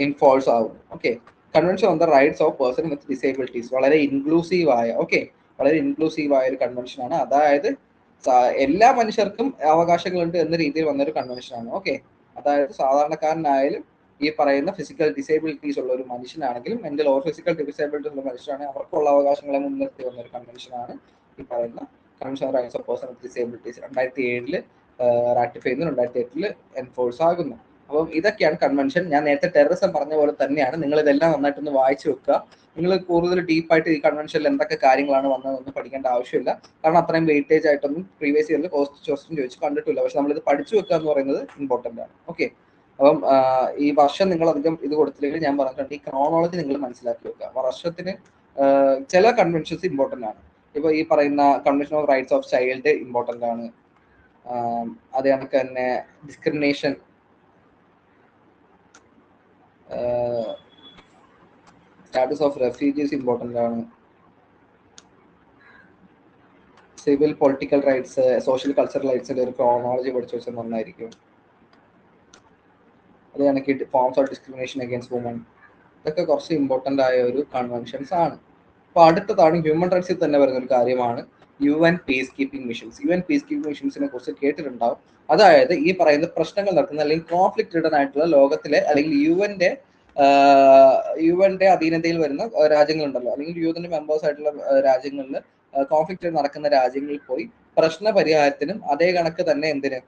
ഇൻഫോഴ്സ് ആവുന്നു. Okay, convention on the rights of person with disabilities, വളരെ ഇൻക്ലൂസീവ് ആയ, ഓക്കെ, വളരെ ഇൻക്ലൂസീവ് ആയ ഒരു കൺവെൻഷൻ ആണ്. അതായത് എല്ലാ മനുഷ്യർക്കും അവകാശങ്ങളുണ്ട് എന്ന രീതിയിൽ വന്നൊരു കൺവെൻഷൻ ആണ്. ഓക്കെ, അതായത് സാധാരണക്കാരനായാലും ഈ പറയുന്ന ഫിസിക്കൽ ഡിസേബിലിറ്റീസ് ഉള്ള ഒരു മനുഷ്യനാണെങ്കിലും മെന്റൽ ഓർ ഫിസിക്കൽ ഡിസേബിലിറ്റീസ് ഉള്ള മനുഷ്യനാണെങ്കിൽ അവർക്കുള്ള അവകാശങ്ങളെ മുൻനിർത്തി വന്ന ഒരു കൺവെൻഷനാണ് ഈ പറയുന്ന convention on rights of person with disabilities. 2007 ratify ചെയ്യുന്നു, 2008 എൻഫോഴ്സ് ആകുന്നു. അപ്പം ഇതൊക്കെയാണ് കൺവെൻഷൻ. ഞാൻ നേരത്തെ ടെററിസം പറഞ്ഞ പോലെ തന്നെയാണ്, നിങ്ങൾ ഇതെല്ലാം നന്നായിട്ടൊന്ന് വായിച്ചു വെക്കുക. നിങ്ങൾ കൂടുതൽ ഡീപ്പായിട്ട് ഈ കൺവെൻഷനിൽ എന്തൊക്കെ കാര്യങ്ങളാണ് വന്നതെന്ന് പഠിക്കേണ്ട ആവശ്യമില്ല. കാരണം അത്രയും വെയിറ്റേജ് ആയിട്ടൊന്നും പ്രീവിയസ് ഇയറിൽ ക്വസ്റ്റ്യൻ ചോദിച്ച് കണ്ടിട്ടില്ല. പക്ഷെ നമ്മളിത് പഠിച്ചു വെക്കുക എന്ന് പറയുന്നത് ഇമ്പോർട്ടൻ്റ് ആണ്. ഓക്കെ, അപ്പം ഈ വർഷം നിങ്ങൾ അധികം ഇത് കൊടുത്തില്ലെങ്കിൽ ഞാൻ പറഞ്ഞിട്ടുണ്ട്, ഈ ക്രോണോളജി നിങ്ങൾ മനസ്സിലാക്കി വെക്കുക. വർഷത്തിന് ചില കൺവെൻഷൻസ് ഇമ്പോർട്ടൻ്റ് ആണ്. ഇപ്പൊ ഈ പറയുന്ന convention of rights of child important ആണ്. അത് കണക്ക് തന്നെ discrimination status of refugees important ആണ്. Civil political rights, social cultural റൈറ്റ്സിന്റെ ഒരു ക്രോണോളജി പഠിച്ചു വെച്ചാൽ നന്നായിരിക്കും. അത് കണക്ക് forms of discrimination against woman, ഇതൊക്കെ കുറച്ച് ഇമ്പോർട്ടൻ്റ് ആയ ഒരു കൺവെൻഷൻസ് ആണ്. അപ്പോൾ അടുത്തതാണ് ഹ്യൂമൻ റൈറ്റ്സിൽ തന്നെ വരുന്ന ഒരു കാര്യമാണ് UN peace keeping missions. UN peace keeping മിഷൻസിനെ കുറിച്ച് കേട്ടിട്ടുണ്ടാവും. അതായത് ഈ പറയുന്ന പ്രശ്നങ്ങൾ നടക്കുന്ന അല്ലെങ്കിൽ കോൺഫ്ലിക്റ്റ് റിഡൻ ആയിട്ടുള്ള ലോകത്തിലെ അല്ലെങ്കിൽ യുഎന്റെ അധീനതയിൽ വരുന്ന രാജ്യങ്ങളുണ്ടല്ലോ, അല്ലെങ്കിൽ യുഎന്റെ മെമ്പേഴ്സ് ആയിട്ടുള്ള രാജ്യങ്ങളിൽ കോൺഫ്ലിക്റ്റ് നടക്കുന്ന രാജ്യങ്ങളിൽ പോയി പ്രശ്ന പരിഹാരത്തിനും അതേ കണക്ക് തന്നെ എന്തിന്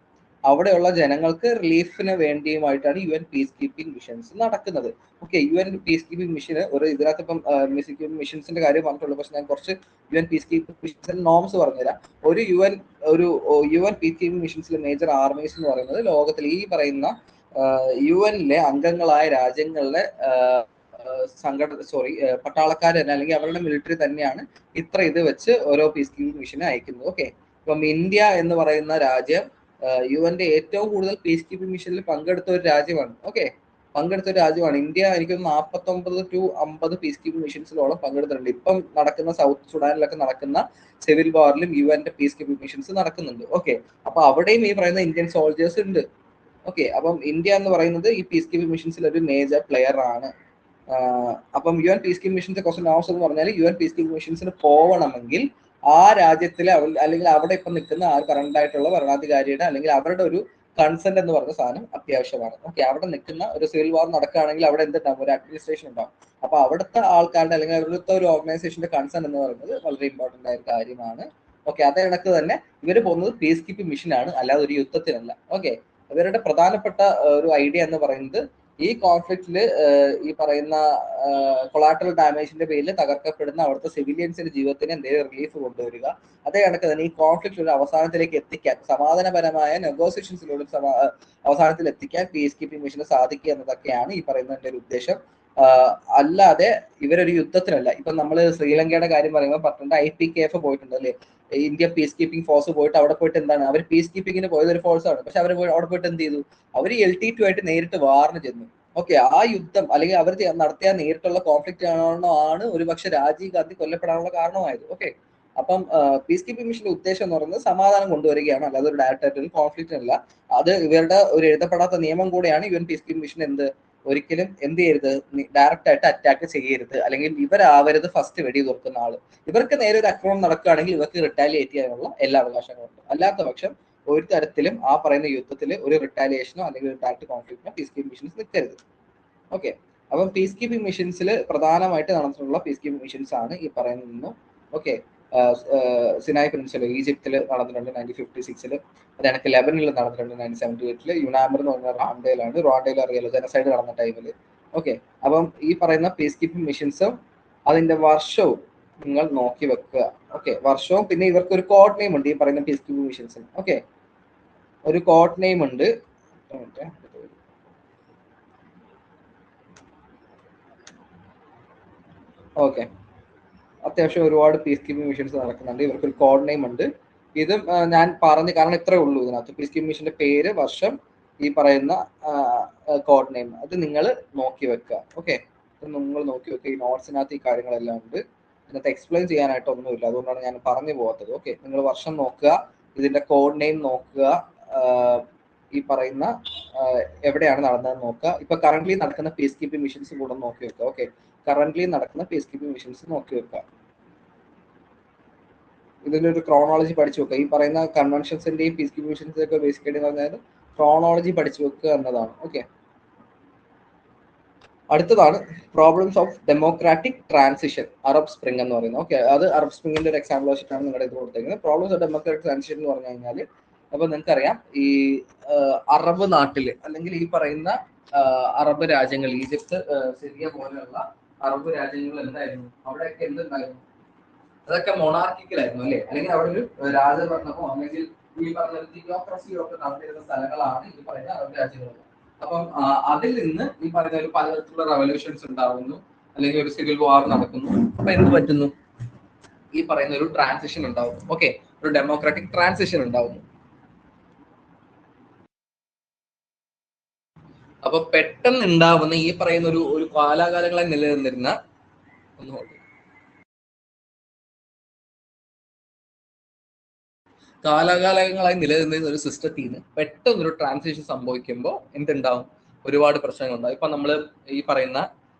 അവിടെയുള്ള ജനങ്ങൾക്ക് റിലീഫിന് വേണ്ടിയുമായിട്ടാണ് UN പീസ് കീപ്പിംഗ് മിഷൻസ് നടക്കുന്നത്. ഓക്കെ, UN പീസ് കീപ്പിംഗ് മിഷന് ഒരു ഇതിനകത്ത് ഇപ്പം മിഷൻസിന്റെ കാര്യം പറഞ്ഞിട്ടുള്ളൂ. പക്ഷെ ഞാൻ കുറച്ച് UN പീസ് കീപ്പിംഗ് മിഷൻസിന്റെ നോംസ് പറഞ്ഞുതരാം. ഒരു UN പീസ് കീപ്പിംഗ് മിഷൻസിലെ മേജർ ആർമീസ് എന്ന് പറയുന്നത് ലോകത്തിൽ ഈ പറയുന്ന യുഎനിലെ അംഗങ്ങളായ രാജ്യങ്ങളിലെ പട്ടാളക്കാർ തന്നെ അല്ലെങ്കിൽ അവരുടെ മിലിറ്ററി തന്നെയാണ് ഇത്ര ഇത് വെച്ച് ഓരോ പീസ് കീപ്പിംഗ് മിഷനെ അയക്കുന്നത്. ഓക്കെ, ഇപ്പം ഇന്ത്യ എന്ന് പറയുന്ന രാജ്യം യുഎന്റെ ഏറ്റവും കൂടുതൽ പീസ് കീപ്പിംഗ് മിഷനിൽ പങ്കെടുത്ത ഒരു രാജ്യമാണ്. ഓക്കെ, പങ്കെടുത്ത ഒരു രാജ്യമാണ് ഇന്ത്യ. എനിക്ക് 49 to 50 പീസ് കീപ്പിംഗ് മിഷൻസിലോളം പങ്കെടുത്തിട്ടുണ്ട്. ഇപ്പം നടക്കുന്ന സൗത്ത് സുഡാനിലൊക്കെ നടക്കുന്ന സിവിൽ വാറിലും യുഎന്റെ പീസ് കീപ്പിംഗ് മിഷൻസ് നടക്കുന്നുണ്ട്. ഓക്കെ, അപ്പൊ അവിടെയും ഈ പറയുന്ന ഇന്ത്യൻ സോൾജേഴ്സ് ഉണ്ട്. ഓക്കെ, അപ്പം ഇന്ത്യ എന്ന് പറയുന്നത് ഈ പീസ് കീപ്പിംഗ് മിഷൻസിൽ ഒരു മേജർ പ്ലെയർ ആണ്. അപ്പം UN പീസ് കീപ്പിംഗ് മിഷൻസ് കുറച്ച് നോംസ് എന്ന് പറഞ്ഞാൽ UN പീസ് കീപ്പിംഗ് മിഷൻസിന് പോകണമെങ്കിൽ ആ രാജ്യത്തിലെ അല്ലെങ്കിൽ അവിടെ ഇപ്പം നിൽക്കുന്ന ആ കറണ്ട് ആയിട്ടുള്ള ഭരണാധികാരിയുടെ അല്ലെങ്കിൽ അവരുടെ ഒരു കൺസെന്റ് എന്ന് പറഞ്ഞ സാധനം അത്യാവശ്യമാണ്. ഓക്കെ, അവിടെ നിൽക്കുന്ന ഒരു സിവിൽ വാർ നടക്കുകയാണെങ്കിൽ അവിടെ എന്തുണ്ടാവും, ഒരു അഡ്മിനിസ്ട്രേഷൻ ഉണ്ടാവും. അപ്പൊ അവിടുത്തെ ആൾക്കാരുടെ അല്ലെങ്കിൽ അവിടുത്തെ ഒരു ഓർഗനൈസേഷന്റെ കൺസെന്റ് എന്ന് പറയുന്നത് വളരെ ഇമ്പോർട്ടന്റ് ആയ ഒരു കാര്യമാണ്. ഓക്കെ, അതേ കണക്ക് തന്നെ ഇവർ പോകുന്നത് പീസ് കീപ്പിംഗ് മിഷനാണ്, അല്ലാതെ ഒരു യുദ്ധത്തിനല്ല. ഓക്കെ, ഇവരുടെ പ്രധാനപ്പെട്ട ഒരു ഐഡിയ എന്ന് പറയുന്നത് ഈ കോൺഫ്ലിക്റ്റില് ഈ പറയുന്ന കൊളാട്രൽ ഡാമേജിന്റെ പേരിൽ തകർക്കപ്പെടുന്ന അവിടുത്തെ സിവിലിയൻസിന്റെ ജീവിതത്തിന് എന്തെങ്കിലും റിലീഫ് കൊണ്ടുവരിക. അതേ കണക്ക് തന്നെ ഈ കോൺഫ്ലിക്റ്റ് ഒരു അവസാനത്തിലേക്ക് എത്തിക്കാൻ സമാധാനപരമായ നെഗോസിയേഷൻസിലൂടെ അവസാനത്തിൽ എത്തിക്കാൻ പീസ് കീപ്പിംഗ് മിഷന് സാധിക്കുക എന്നതൊക്കെയാണ് ഈ പറയുന്നതിന്റെ ഒരു ഉദ്ദേശം. അല്ലാതെ ഇവരൊരു യുദ്ധത്തിനല്ല. ഇപ്പൊ നമ്മൾ ശ്രീലങ്കയുടെ കാര്യം പറയുമ്പോൾ പറഞ്ഞിട്ടുണ്ട് IPKF പോയിട്ടുണ്ട് അല്ലേ, ഇന്ത്യ പീസ് കീപ്പിംഗ് ഫോഴ്സ് പോയിട്ട് അവിടെ പോയിട്ട് എന്താണ് അവർ പീസ് കീപ്പിങ്ങിന് പോയത് ഒരു ഫോഴ്സ് ആണ്. പക്ഷെ അവർ അവിടെ പോയിട്ട് എന്ത് ചെയ്തു, അവർ LT2 ആയിട്ട് നേരിട്ട് വാറിന് ചെന്നു. ഓക്കെ, ആ യുദ്ധം അല്ലെങ്കിൽ അവർ നടത്തിയ നേരിട്ടുള്ള കോൺഫ്ലിക്റ്റ് ആണ് ഒരു പക്ഷെ രാജീവ് ഗാന്ധി കൊല്ലപ്പെടാനുള്ള കാരണമായത്. ഓക്കെ, അപ്പം പീസ് കീപ്പിംഗ് മിഷന്റെ ഉദ്ദേശം എന്ന് പറയുന്നത് സമാധാനം കൊണ്ടുവരികയാണ്, അല്ലാതെ ഒരു ഡയറക്റ്റ് ആയിട്ട് കോൺഫ്ലിക്റ്റ് അല്ല. അത് ഇവരുടെ ഒരു എഴുതപ്പെടാത്ത നിയമം കൂടെയാണ് UN പീസ് കീപ്പിംഗ് മിഷൻ ഒരിക്കലും എന്ത് ചെയ്യരുത്, ഡയറക്റ്റ് ആയിട്ട് അറ്റാക്ക് ചെയ്യരുത്, അല്ലെങ്കിൽ ഇവരാവരുത് ഫസ്റ്റ് വെടി തുറക്കുന്ന ആള്. ഇവർക്ക് നേരെ ഒരു ആക്രമണം നടക്കുകയാണെങ്കിൽ ഇവർക്ക് റിട്ടാലിയേറ്റ് ചെയ്യാനുള്ള എല്ലാ അവകാശങ്ങളും ഉണ്ട്. അല്ലാത്ത പക്ഷം ഒരു തരത്തിലും ആ പറയുന്ന യുദ്ധത്തിൽ ഒരു റിട്ടാലിയേഷനോ അല്ലെങ്കിൽ ഒരു ഡയറക്റ്റ് കോൺഫ്ലിക്റ്റിനോ പീസ് കീപ്പിംഗ് മിഷൻസ് നിൽക്കരുത്. ഓക്കെ, അപ്പം പീസ് കീപ്പിംഗ് മിഷൻസിൽ പ്രധാനമായിട്ട് നടന്നിട്ടുള്ള പീസ് കീപ്പിംഗ് മിഷൻസ് ആണ് ഈ പറയുന്നത്. ഓക്കെ, സിനായ് പെനിൻസുല ഈജിപ്തിൽ നടന്നിട്ടുണ്ട് 1956. അതെനിക്ക് ലെബനിൽ നടന്നിട്ടുണ്ട് 1978. യുനാമർ എന്ന് പറഞ്ഞ റുവാണ്ടയിലാണ്. റുവാണ്ടയിൽ അറിയാലോ ജനസൈഡ് നടന്ന ടൈമിൽ. ഓക്കെ, അപ്പം ഈ പറയുന്ന പീസ് കീപ്പിംഗ് മിഷൻസും അതിന്റെ വർഷവും നിങ്ങൾ നോക്കി വെക്കുക. ഓക്കെ, വർഷവും പിന്നെ ഇവർക്ക് ഒരു കോഡ് നെയിം ഉണ്ട് ഈ പറയുന്ന പീസ് കീപ്പിംഗ് മിഷൻസിന്. ഓക്കെ, ഒരു കോഡ് നെയിം ഉണ്ട്. ഓക്കെ, അത്യാവശ്യം ഒരുപാട് പീസ് കീപ്പിംഗ് മിഷൻസ് നടക്കുന്നുണ്ട്. ഇവർക്കൊരു കോഡ് നെയിം ഉണ്ട്. ഇതും ഞാൻ പറഞ്ഞു കാരണം ഇത്രേ ഉള്ളൂ ഇതിനകത്ത്. പീസ് കീപ്പിംഗ് മിഷന്റെ പേര്, വർഷം, ഈ പറയുന്ന കോഡ് നെയിം, അത് നിങ്ങൾ നോക്കി വെക്കുക. ഓക്കെ, നിങ്ങൾ നോക്കി വെക്കുക. ഈ നോട്ട്സിനകത്ത് ഈ കാര്യങ്ങളെല്ലാം ഉണ്ട്. ഇതിനകത്ത് എക്സ്പ്ലെയിൻ ചെയ്യാനായിട്ട് ഒന്നുമില്ല, അതുകൊണ്ടാണ് ഞാൻ പറഞ്ഞു പോകാത്തത്. ഓക്കെ, നിങ്ങൾ വർഷം നോക്കുക, ഇതിന്റെ കോഡ് നെയിം നോക്കുക, ഈ പറയുന്ന എവിടെയാണ് നടന്നതെന്ന് നോക്കുക. ഇപ്പൊ കറന്റ്ലി നടക്കുന്ന പീസ് കീപ്പിംഗ് മിഷൻസ് കൂടെ നോക്കി വെക്കുക. ഓക്കെ, കറന്റ്ലി നടക്കുന്ന പീസ് കീപ്പിംഗ് മിഷൻസ് നോക്കി വെക്കുക. ഇതിന്റെ ഒരു ക്രോണോളജി പഠിച്ചു വെക്കുക. ഈ പറയുന്ന കൺവെൻഷൻസിന്റെയും പീസ് കീപ്പിംഗ് മിഷൻസിന്റെ ഒക്കെ ബേസിക്കലി എന്ന് പറഞ്ഞാൽ ക്രോണോളജി പഠിച്ചു വെക്കുക എന്നതാണ്. ഓക്കെ, അടുത്തതാണ് problems of democratic transition, Arab spring എന്ന് പറയുന്നത്. ഓക്കെ, അത് അറബ് സ്പ്രിംഗിന്റെ ഒരു എക്സാമ്പിൾ വെച്ചിട്ടാണ് നിങ്ങളുടെ ഇത് കൊടുത്തേക്കുന്നത്. പ്രോബ്ലംസ് ഓഫ് ഡെമോക്രാറ്റിക് ട്രാൻസിഷൻ എന്ന് പറഞ്ഞു കഴിഞ്ഞാൽ, അപ്പൊ നിങ്ങൾക്കറിയാം ഈ അറബ് നാട്ടില് അല്ലെങ്കിൽ ഈ പറയുന്ന അറബ് രാജ്യങ്ങൾ, ഈജിപ്ത്, സിറിയ പോലെയുള്ള അറബ് രാജ്യങ്ങൾ എന്തായിരുന്നു, അവിടെയൊക്കെ എന്തുണ്ടായിരുന്നു, അതൊക്കെ മൊണാർക്കിക്കലായിരുന്നു അല്ലെ, അല്ലെങ്കിൽ അവിടെ ഒരു രാജഭരണമോ അല്ലെങ്കിൽ ഈ പറഞ്ഞ തിയോക്രസിയോ ഒക്കെ നടന്നിരുന്ന സ്ഥലങ്ങളാണ് ഈ പറയുന്ന അറബ് രാജ്യങ്ങൾ. അപ്പം അതിൽ നിന്ന് ഈ പറയുന്ന ഒരു പലതരത്തിലുള്ള റവല്യൂഷൻസ് ഉണ്ടാകുന്നു, അല്ലെങ്കിൽ ഒരു സിവിൽ വാർ നടക്കുന്നു. അപ്പൊ എന്ത് പറ്റുന്നു, ഈ പറയുന്ന ഒരു ട്രാൻസിഷൻ ഉണ്ടാവുന്നു. ഓക്കെ, ഒരു ഡെമോക്രാറ്റിക് ട്രാൻസിഷൻ ഉണ്ടാവുന്നു. അപ്പൊ പെട്ടെന്ന് ഉണ്ടാവുന്ന ഈ പറയുന്ന ഒരു കാലാകാലങ്ങളായി നിലനിന്നിരുന്ന കാലാകാലങ്ങളായി നിലനിന്നിരുന്ന ഒരു സിസ്റ്റത്തിൽ നിന്ന് പെട്ടെന്നൊരു ട്രാൻസിഷൻ സംഭവിക്കുമ്പോൾ എന്തുണ്ടാവും? ഒരുപാട് പ്രശ്നങ്ങളുണ്ടാവും. ഇപ്പൊ നമ്മൾ ഈ പറയുന്ന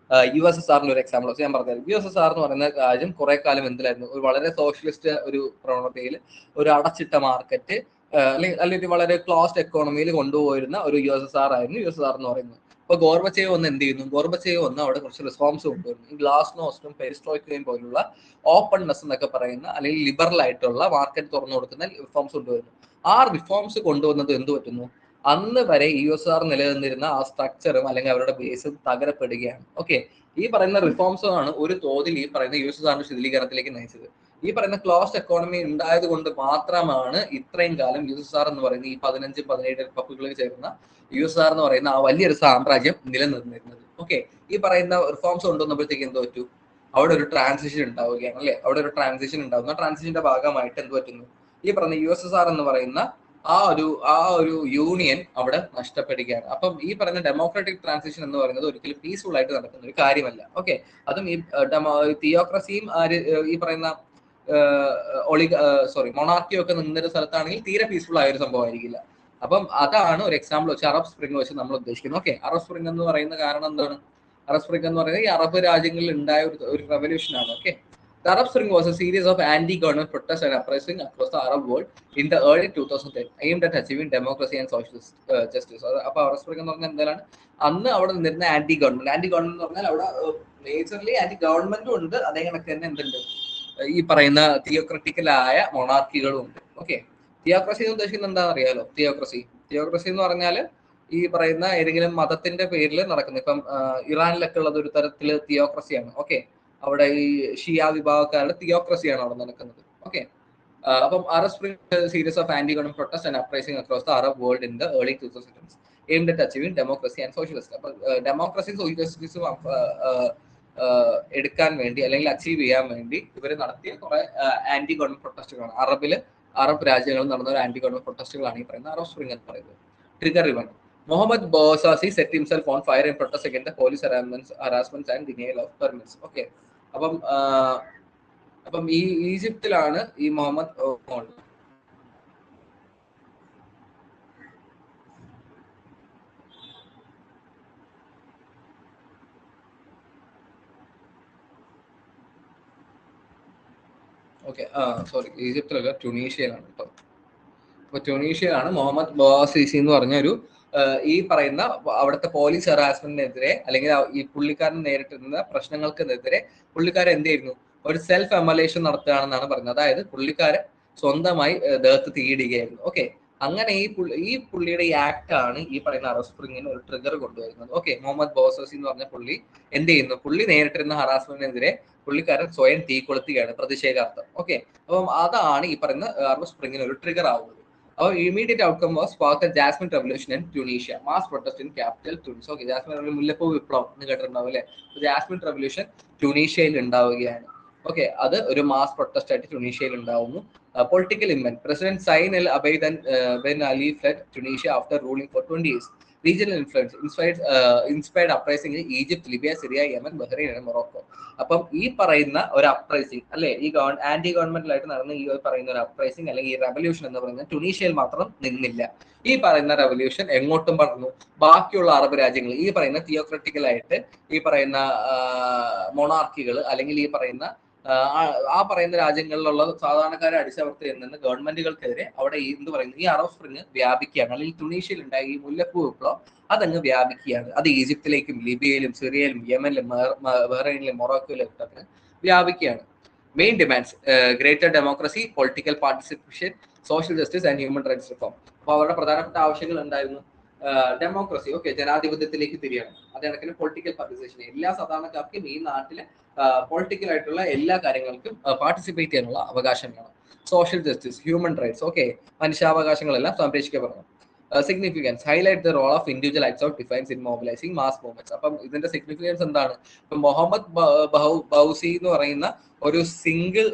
USSRന്റെ ഒരു എക്സാമ്പിൾ ഞാൻ പറഞ്ഞത്. USSR എന്ന് പറയുന്ന രാജ്യം കുറെ കാലം എന്തിലായിരുന്നു? ഒരു വളരെ സോഷ്യലിസ്റ്റ് ഒരു പ്രവണതയിൽ ഒരു അടച്ചിട്ട മാർക്കറ്റ് അല്ലെങ്കിൽ വളരെ ക്ലോസ്ഡ് എക്കോണമിയിൽ കൊണ്ടുപോയിരുന്ന ഒരു USSR ആയിരുന്നു USSR എന്ന് പറയുന്നത്. അപ്പൊ ഗോർബച്ചേവ് വന്ന് എന്ത് ചെയ്യുന്നു? ഗോർബച്ചേവ് വന്ന് അവിടെ കുറച്ച് റിഫോംസ് കൊണ്ടുവരുന്നു. ഈ ഗ്ലാസ്നോസ്റ്റും പെരിസ്ട്രോയ്ക്കയും പോലുള്ള ഓപ്പൺനെസ് എന്നൊക്കെ പറയുന്ന അല്ലെങ്കിൽ ലിബറൽ ആയിട്ടുള്ള മാർക്കറ്റ് തുറന്നു കൊടുക്കുന്ന റിഫോംസ് കൊണ്ടുവരുന്നു. ആ റിഫോംസ് കൊണ്ടുവന്നത് എന്ത് പറ്റുന്നു? അന്ന് വരെ USSR നിലനിന്നിരുന്ന ആ സ്ട്രക്ചറും അല്ലെങ്കിൽ അവരുടെ ബേസും തകരപ്പെടുകയാണ്. ഓക്കെ, ഈ പറയുന്ന റിഫോംസ് ആണ് ഒരു തോതിൽ ഈ പറയുന്ന USSRന്റെ ശിഥിലീകരണത്തിലേക്ക് നയിച്ചത്. ഈ പറയുന്ന ക്ലോസ്ഡ് എക്കോണമി ഉണ്ടായത് കൊണ്ട് മാത്രമാണ് ഇത്രയും കാലം USSR എന്ന് പറയുന്ന ഈ 15-17 റിപ്പബ്ലിക്കുകളിൽ ചേർന്ന USSR എന്ന് പറയുന്ന ആ വലിയൊരു സാമ്രാജ്യം നിലനിന്നിരുന്നത്. ഓക്കെ, ഈ പറയുന്ന റിഫോംസ് കൊണ്ടുവന്നപ്പോഴത്തേക്ക് എന്ത് പറ്റു? അവിടെ ഒരു ട്രാൻസിഷൻ ഉണ്ടാവുകയാണ്, അല്ലെ? അവിടെ ഒരു ട്രാൻസിഷൻ ഉണ്ടാവുന്ന ട്രാൻസിഷന്റെ ഭാഗമായിട്ട് എന്ത് പറ്റുന്നു? ഈ പറഞ്ഞ USSR എന്ന് പറയുന്ന ആ ഒരു യൂണിയൻ അവിടെ നഷ്ടപ്പെടുകയാണ്. അപ്പം ഈ പറയുന്ന ഡെമോക്രാറ്റിക് ട്രാൻസിഷൻ എന്ന് പറയുന്നത് ഒരിക്കലും പീസ്ഫുൾ ആയിട്ട് നടക്കുന്ന ഒരു കാര്യമല്ല. ഓക്കെ, അതും ഈ തിയോക്രസിയും ഈ പറയുന്ന മൊണാർക്കിയും ഒക്കെ നിന്നൊരു സ്ഥലത്താണെങ്കിൽ തീരെ പീസ്ഫുൾ ആയ ഒരു സംഭവമായിരിക്കില്ല. അപ്പം അതാണ് ഒരു എക്സാമ്പിൾ വെച്ച് അറബ് സ്പ്രിംഗ് വെച്ച് നമ്മൾ ഉദ്ദേശിക്കുന്നത്. ഓക്കെ, അറബ് സ്പ്രിംഗ് എന്ന് പറയുന്ന കാരണം എന്താണ്? അറബ് സ്പ്രിംഗ് എന്ന് പറയുന്നത് ഈ അറബ് രാജ്യങ്ങളിൽ ഉണ്ടായ ഒരു റെവല്യൂഷൻ ആണ്. Okay, The Arab Spring was a series of anti-government protests and uprisings across the Arab world in the early 2010, aimed at achieving democracy and socialist justice. അപ്പോൾ അറബ് സ്പ്രിംഗ് എന്ന് പറഞ്ഞാൽ എന്താണ്? അന്ന് അവിടെ നിന്നിരുന്ന ആന്റി ഗവൺമെന്റ് എന്ന് പറഞ്ഞാൽ അവിടെ മേജർലി ആന്റി ഗവൺമെന്റും ഉണ്ട്, അതേ കണക്ക് തന്നെ എന്തുണ്ട്? ഈ പറയുന്ന തിയോക്രറ്റിക്കലായ മൊണാർക്കികളും ഉണ്ട്. ഓക്കെ, തിയോക്രസി എന്ന് ഉദ്ദേശിക്കുന്നത് എന്താണെന്ന് അറിയാലോ? തിയോക്രസി എന്ന് പറഞ്ഞാൽ ഈ പറയുന്ന ഏതെങ്കിലും മതത്തിന്റെ പേരിൽ നടക്കുന്നത്. ഇപ്പം ഇറാനിലൊക്കെ ഉള്ളത് ഒരു തരത്തില് തിയോക്രസിയാണ്. ഓക്കെ, അവിടെ ഈ ഷിയ വിഭാഗക്കാരുടെ തിയോക്രസിയാണ് അവിടെ നടക്കുന്നത്. ഓക്കെ, അപ്പം Arab spring series of anti government protest and uprising across the Arab world in the early 2010s aimed at achieving democracy and socialism. അപ്പൊ ഡെമോക്രസിയും സോഷ്യലിസവും എടുക്കാൻ വേണ്ടി അല്ലെങ്കിൽ അച്ചീവ് ചെയ്യാൻ വേണ്ടി ഇവർ നടത്തിയ കുറെ ആന്റി ഗവൺമെന്റ് പ്രൊട്ടസ്റ്റുകളാണ്. അറബ് രാജ്യങ്ങളിൽ നടന്ന ഒരു ആന്റി ഗവൺമെന്റ് പ്രൊട്ടസ്റ്റുകളാണ് ഈ പറയുന്ന അറബ് സ്പ്രിംഗ് എന്ന് പറയുന്നത്. Trigger event: Mohammad Bouazizi set himself on fire in protest against the police harassments and denial of permits. Okay, അപ്പം ഈ ഈജിപ്തിലാണ് ഈ മുഹമ്മദ് ഈജിപ്തിലല്ല, ട്യൂണീഷ്യയിലാണ് കേട്ടോ. അപ്പൊ ട്യൂണീഷ്യയിലാണ് മുഹമ്മദ് ബouazizi എന്ന് പറഞ്ഞ ഒരു ഈ പറയുന്ന അവിടുത്തെ പോലീസ് ഹറാസ്മെന്റിനെതിരെ അല്ലെങ്കിൽ ഈ പുള്ളിക്കാരൻ നേരിട്ടിരുന്ന പ്രശ്നങ്ങൾക്കെതിരെ പുള്ളിക്കാരൻ എന്ത് ചെയ്യുന്നു? ഒരു സെൽഫ് എമലേഷൻ നടത്തുകയാണെന്നാണ് പറയുന്നത്. അതായത് പുള്ളിക്കാരൻ സ്വന്തമായി ദേഹത്ത് തീയിടുകയായിരുന്നു. ഓക്കെ, അങ്ങനെ ഈ പുള്ളിയുടെ ഈ ആക്ട് ആണ് ഈ പറയുന്ന അറബ് സ്പ്രിങ്ങിന് ഒരു ട്രിഗർ കൊണ്ടുവരുന്നത്. ഓക്കെ, മുഹമ്മദ് ബouazizi എന്ന് പറഞ്ഞ പുള്ളി എന്ത് ചെയ്യുന്നു? പുള്ളി നേരിട്ടിരുന്ന ഹറാസ്മെന്റിനെതിരെ പുള്ളിക്കാരൻ സ്വയം തീ കൊളുത്തുകയാണ് പ്രതിഷേധാർത്ഥം. ഓക്കെ, അപ്പം അതാണ് ഈ പറയുന്ന അറബ് സ്പ്രിങ്ങിന് ഒരു ട്രിഗർ ആവുന്നത്. Our immediate outcome was sparked a Jasmine revolution in Tunisia, mass protest in capital Tunis. Okay, Jasmine revolution മുല്ലപ്പൂ വിപ്ലവം എന്ന് കേട്ടിട്ടുണ്ടാവും അല്ലെ? ജാസ്മിൻ റെവല്യൂഷൻ ട്യൂണീഷ്യയിൽ ഉണ്ടാവുകയാണ്. ഓക്കെ, അത് ഒരു മാസ് പ്രൊട്ടസ്റ്റ് ആയിട്ട് ട്യൂണീഷ്യയിൽ ഉണ്ടാവുന്നു. Political event: president Zine El Abidine Ben Ali fled Tunisia after ruling for 20 years. Regional influence inspired uprising in Egypt, Libya, Syria, Yemen, Bahrain and Morocco. അപ്പം ഈ പറയുന്ന ഒരു അപ്രൈസിങ് അല്ലെ, ഈ ആന്റി ഗവൺമെന്റിലായിട്ട് നടന്ന ഈ പറയുന്ന ഒരു അപ്രൈസിങ് അല്ലെങ്കിൽ ഈ റെവല്യൂഷൻ എന്ന് പറയുന്നത് ട്യൂണീഷ്യയിൽ മാത്രം നിന്നില്ല. ഈ പറയുന്ന റെവല്യൂഷൻ എങ്ങോട്ടും പടർന്നു ബാക്കിയുള്ള അറബ് രാജ്യങ്ങൾ, ഈ പറയുന്ന തിയോക്രറ്റിക്കലായിട്ട് ഈ പറയുന്ന മൊണാർക്കികൾ അല്ലെങ്കിൽ ഈ പറയുന്ന ആ പറയുന്ന രാജ്യങ്ങളിലുള്ള സാധാരണക്കാരെ അടിച്ചമർത്തി നിന്ന് ഗവൺമെന്റുകൾക്കെതിരെ അവിടെ എന്ത് പറയുന്നു? ഈ അറബ് സ്പ്രിങ് വ്യാപിക്കുകയാണ്. അല്ലെങ്കിൽ ട്യൂണീഷ്യയിൽ ഉണ്ടായ ഈ മുല്ലപ്പൂ വിപ്ലവം അതങ്ങ് വ്യാപിക്കുകയാണ്. അത് ഈജിപ്തിലേക്കും ലിബിയയിലും സിറിയയിലും യമനിലും ബഹ്റൈനിലും മൊറോക്കോയിലും ഒക്കെ വ്യാപിക്കുകയാണ്. Main demands: greater democracy, political participation, social justice and human rights reform. അപ്പോൾ അവരുടെ പ്രധാനപ്പെട്ട ആവശ്യങ്ങൾ എന്തായിരുന്നു? ഡെമോക്രസി, ഓക്കെ, ജനാധിപത്യത്തിലേക്ക് തിരിയണം. അതേ കണക്കിന് പൊളിറ്റിക്കൽ പാർട്ടിസിപ്പേഷൻ, എല്ലാ സാധാരണക്കാർക്കും ഈ നാട്ടിലെ പൊളിറ്റിക്കൽ ആയിട്ടുള്ള എല്ലാ കാര്യങ്ങൾക്കും പാർട്ടിസിപ്പേറ്റ് ചെയ്യാനുള്ള അവകാശം വേണം. Social justice, human rights, okay, മനുഷ്യാവകാശങ്ങളെല്ലാം സംരക്ഷിക്കപ്പെടണം. Significance: highlight the role of individual acts of defiance in mobilising mass movements. അപ്പം ഇതിന്റെ സിഗ്നിഫിക്കൻസ് എന്താണ്? ഇപ്പൊ മുഹമ്മദ് ബൗസി എന്ന് പറയുന്ന ഒരു സിംഗിൾ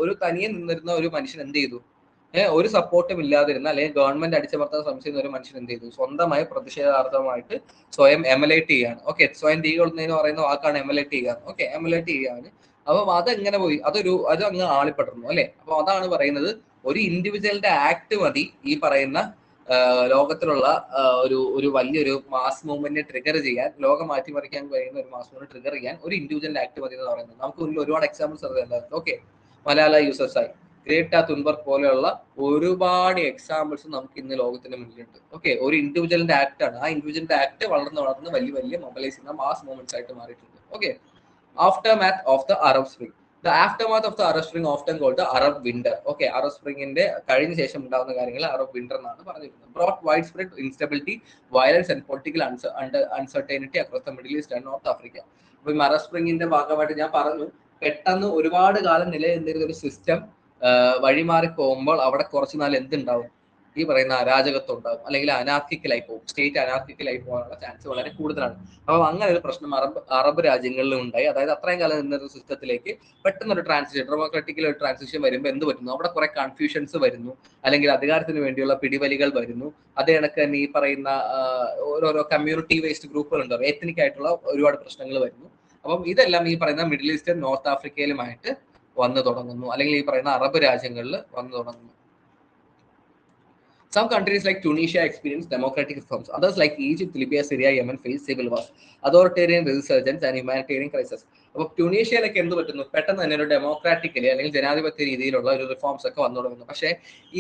ഒരു തനിയെ നിന്നിരുന്ന ഒരു മനുഷ്യൻ എന്ത് ചെയ്തു? ഒരു സപ്പോർട്ടും ഇല്ലാതിരുന്ന അല്ലെങ്കിൽ ഗവൺമെന്റ് അടിച്ചമർത്താൻ ശ്രമിച്ചിരുന്ന ഒരു മനുഷ്യൻ എന്ത് ചെയ്തു? സ്വന്തമായി പ്രതിഷേധാർത്ഥമായിട്ട് സ്വയം എമലേറ്റ് ചെയ്യാണ്. ഓക്കെ, സ്വയം തീ കൊള്ളുന്നതിന് പറയുന്ന വാക്കാണ് എമലേറ്റ് ചെയ്യുക. ഓക്കെ, എമലേറ്റ് ചെയ്യാണ്. അപ്പം അതെങ്ങനെ പോയി? അത് അങ്ങ് ആളിപ്പെട്ടിരുന്നു അല്ലെ. അപ്പൊ അതാണ് പറയുന്നത്, ഒരു ഇൻഡിവിജ്വലിന്റെ ആക്ട് മതി ഈ പറയുന്ന ലോകത്തിലുള്ള ഒരു വലിയൊരു മാസ് മൂവ്മെന്റിനെ ട്രിഗർ ചെയ്യാൻ, ലോകം മാറ്റിമറിക്കാൻ കഴിയുന്ന ഒരു മാസ് മൂവ്മെന്റ് ട്രിഗർ ചെയ്യാൻ ഒരു ഇൻഡിവിജ്വലിന്റെ ആക്ട് മതി എന്ന് പറയുന്നത്. നമുക്ക് മുന്നിൽ ഒരുപാട് എക്സാമ്പിൾസ് അറിയാം. Okay, Malala Yousafzai, Greta Thunberg പോലെയുള്ള ഒരുപാട് എക്സാമ്പിൾസ് നമുക്ക് ഇന്ന് ലോകത്തിന്റെ മുന്നിലുണ്ട്. ഓക്കെ, ഒരു ഇൻഡിവിജ്വലിന്റെ ആക്ട് ആണ്. ആ ഇൻഡിവിജ്വലിന്റെ ആക്ട് വളർന്ന് വലിയ വലിയ മൊബൈലൈസ് ചെയ്യുന്ന മാസ് മൂവ്മെന്റ്സ് ആയിട്ട് മാറിയിട്ടുണ്ട്. Okay, aftermath of the Arab Spring. The aftermath of the Arab Spring often called the Arab Winter. Okay, Arab Springന്റെ കഴിഞ്ഞ ശേഷം ഉണ്ടാകുന്ന കാര്യങ്ങൾ അറബ് വിന്റർ എന്നാണ് പറഞ്ഞിരുന്നത്. Brought widespread instability, violence and political uncertainty across the Middle East and North Africa. അപ്പം Arab സ്പ്രിങ്ങിന്റെ ഭാഗമായിട്ട് ഞാൻ പറഞ്ഞു, പെട്ടെന്ന് ഒരുപാട് കാലം നിലനിന്നിരുന്ന ഒരു സിസ്റ്റം വഴിമാറി പോകുമ്പോൾ അവിടെ കുറച്ചു നാൾ എന്തുണ്ടാവും? ഈ പറയുന്ന അരാജകത്വം ഉണ്ടാകും, അല്ലെങ്കിൽ അനാർക്കിക്കലായി പോകും. സ്റ്റേറ്റ് അനാർക്കിക്കലായി പോകാനുള്ള ചാൻസ് വളരെ കൂടുതലാണ്. അപ്പൊ അങ്ങനെ ഒരു പ്രശ്നം അറബ് രാജ്യങ്ങളിലും ഉണ്ടായി. അതായത് അത്രയും കാലം നിന്നൊരു സിസ്റ്റത്തിലേക്ക് പെട്ടെന്ന് ഒരു ട്രാൻസിഷൻ, ഡെമോക്രാറ്റിക്കൽ ഒരു ട്രാൻസിഷൻ വരുമ്പോൾ എന്ത് പറ്റുന്നു? അവിടെ കുറെ കൺഫ്യൂഷൻസ് വരുന്നു, അല്ലെങ്കിൽ അധികാരത്തിന് വേണ്ടിയുള്ള പിടിവലികൾ വരുന്നു. അതേ കണക്ക് തന്നെ ഈ പറയുന്ന ഓരോരോ കമ്മ്യൂണിറ്റി വേസ്റ്റ് ഗ്രൂപ്പുകൾ ഉണ്ടാവും, എത്നിക് ആയിട്ടുള്ള ഒരുപാട് പ്രശ്നങ്ങൾ വരുന്നു. അപ്പം ഇതെല്ലാം ഈ പറയുന്ന മിഡിൽ ഈസ്റ്റേൺ, നോർത്ത് ആഫ്രിക്കയിലുമായിട്ട് വന്നു തുടങ്ങുന്നു, അല്ലെങ്കിൽ ഈ പറയുന്ന അറബ് രാജ്യങ്ങളിൽ വന്നു തുടങ്ങുന്നു. Some countries like Tunisia experienced democratic reforms. Others like Egypt, Libya, Syria, Yemen faced civil wars, authoritarian resurgence and humanitarian crisis. അപ്പോൾ ട്യൂണീഷ്യയിലൊക്കെ എന്ത് പറ്റുന്നു? പെട്ടെന്ന് തന്നെ ഒരു ഡെമോക്രാറ്റിക്കലി അല്ലെങ്കിൽ ജനാധിപത്യ രീതിയിലുള്ള ഒരു റിഫോംസ് ഒക്കെ വന്നു തുടങ്ങുന്നു. പക്ഷേ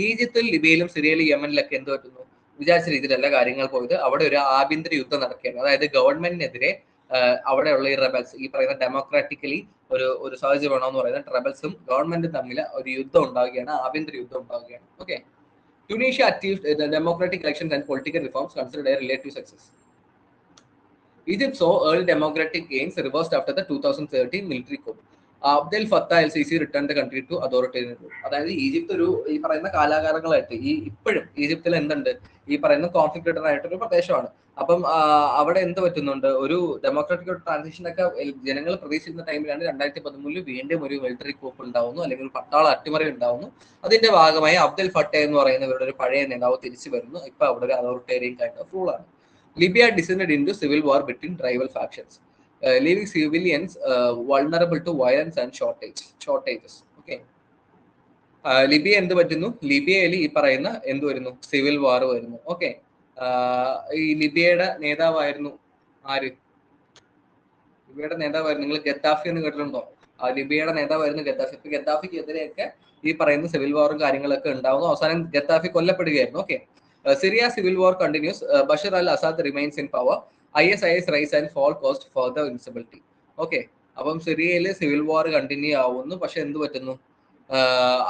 ഈജിപ്തിൽ, ലിബിയയിലും സിറിയയിലും യമനിലൊക്കെ എന്ത് പറ്റുന്നു? വിചാരിച്ച രീതിയിലല്ല കാര്യങ്ങൾ പോയത്. അവിടെ ഒരു ആഭ്യന്തര യുദ്ധം നടക്കുകയാണ്. അതായത് ഗവൺമെന്റിനെതിരെ അവിടെയുള്ള ഈ റെബൽസ്, ഈ പറയുന്ന ഡെമോക്രാറ്റിക്കലി ഒരു സർജ് വേണമെന്ന് പറയുന്ന ട്രബൽസും ഗവൺമെന്റും തമ്മിൽ ഒരു യുദ്ധം ഉണ്ടാവുകയാണ്, ആഭ്യന്തര യുദ്ധം ഉണ്ടാവുകയാണ്. Okay, Tunisia achieved the democratic elections and political reforms considered a relative success. Egypt saw early democratic gains reversed after the 2013 military coup. Abdel Fattah el-Sisi returned the country to authoritarian rule. അതായത് Egypt ഈ പറയുന്ന കാലാകാലങ്ങളായിട്ട് ഇപ്പോഴും ഈജിപ്തിൽ എന്തുണ്ട്? ഈ പറയുന്ന conflict written ആയിട്ടൊരു പ്രദേശമാണ്. അപ്പം അവിടെ എന്ത് പറ്റുന്നുണ്ട്? ഒരു ഡെമോക്രാറ്റിക് ട്രാൻസിഷൻ ഒക്കെ ജനങ്ങൾ പ്രതീക്ഷിക്കുന്ന ടൈമിലാണ് 2013 വീണ്ടും ഒരു മിലിറ്ററി കൂപ്പ് ഉണ്ടാവുന്നു, അല്ലെങ്കിൽ ഒരു പട്ടാള അട്ടിമറി ഉണ്ടാവുന്നു. അതിന്റെ ഭാഗമായി അബ്ദൽ ഫട്ട എന്ന് പറയുന്ന ഇവരുടെ ഒരു പഴയ നേതാവ് തിരിച്ചു വരുന്നു. ഇപ്പൊ അവിടെ ഒരു അതോറിറ്റേറിയൻ കൈൻഡ് ഓഫ് റൂളാണ്. Libya descended into civil war between rival factions, leaving civilians vulnerable to violence and shortages. Okay, Libya എന്ത് പറ്റുന്നു? ലിബിയയിൽ ഈ പറയുന്ന എന്ത് വരുന്നു? സിവിൽ വാർ വരുന്നു. ഓക്കെ, ഈ ലിബിയയുടെ നേതാവായിരുന്നു ആര്? ലിബിയയുടെ നേതാവായിരുന്നു, നിങ്ങൾ ഗദ്ദാഫി എന്ന് കേട്ടിട്ടുണ്ടോ? ലിബിയയുടെ നേതാവായിരുന്നു ഗദ്ദാഫി. ഇപ്പൊ ഗദ്ദാഫിക്കെതിരെയൊക്കെ ഈ പറയുന്ന സിവിൽ വാറും കാര്യങ്ങളൊക്കെ ഉണ്ടാവുന്നു. അവസാനം ഗദ്ദാഫി കൊല്ലപ്പെടുകയായിരുന്നു. Okay, Syria civil war continues. Bashar al-Assad remains in power. ISIS rise and fall caused further instability. Okay, അപ്പം സിറിയയിൽ സിവിൽ വാർ കണ്ടിന്യൂ ആവുന്നു. പക്ഷെ എന്ത് പറ്റുന്നു?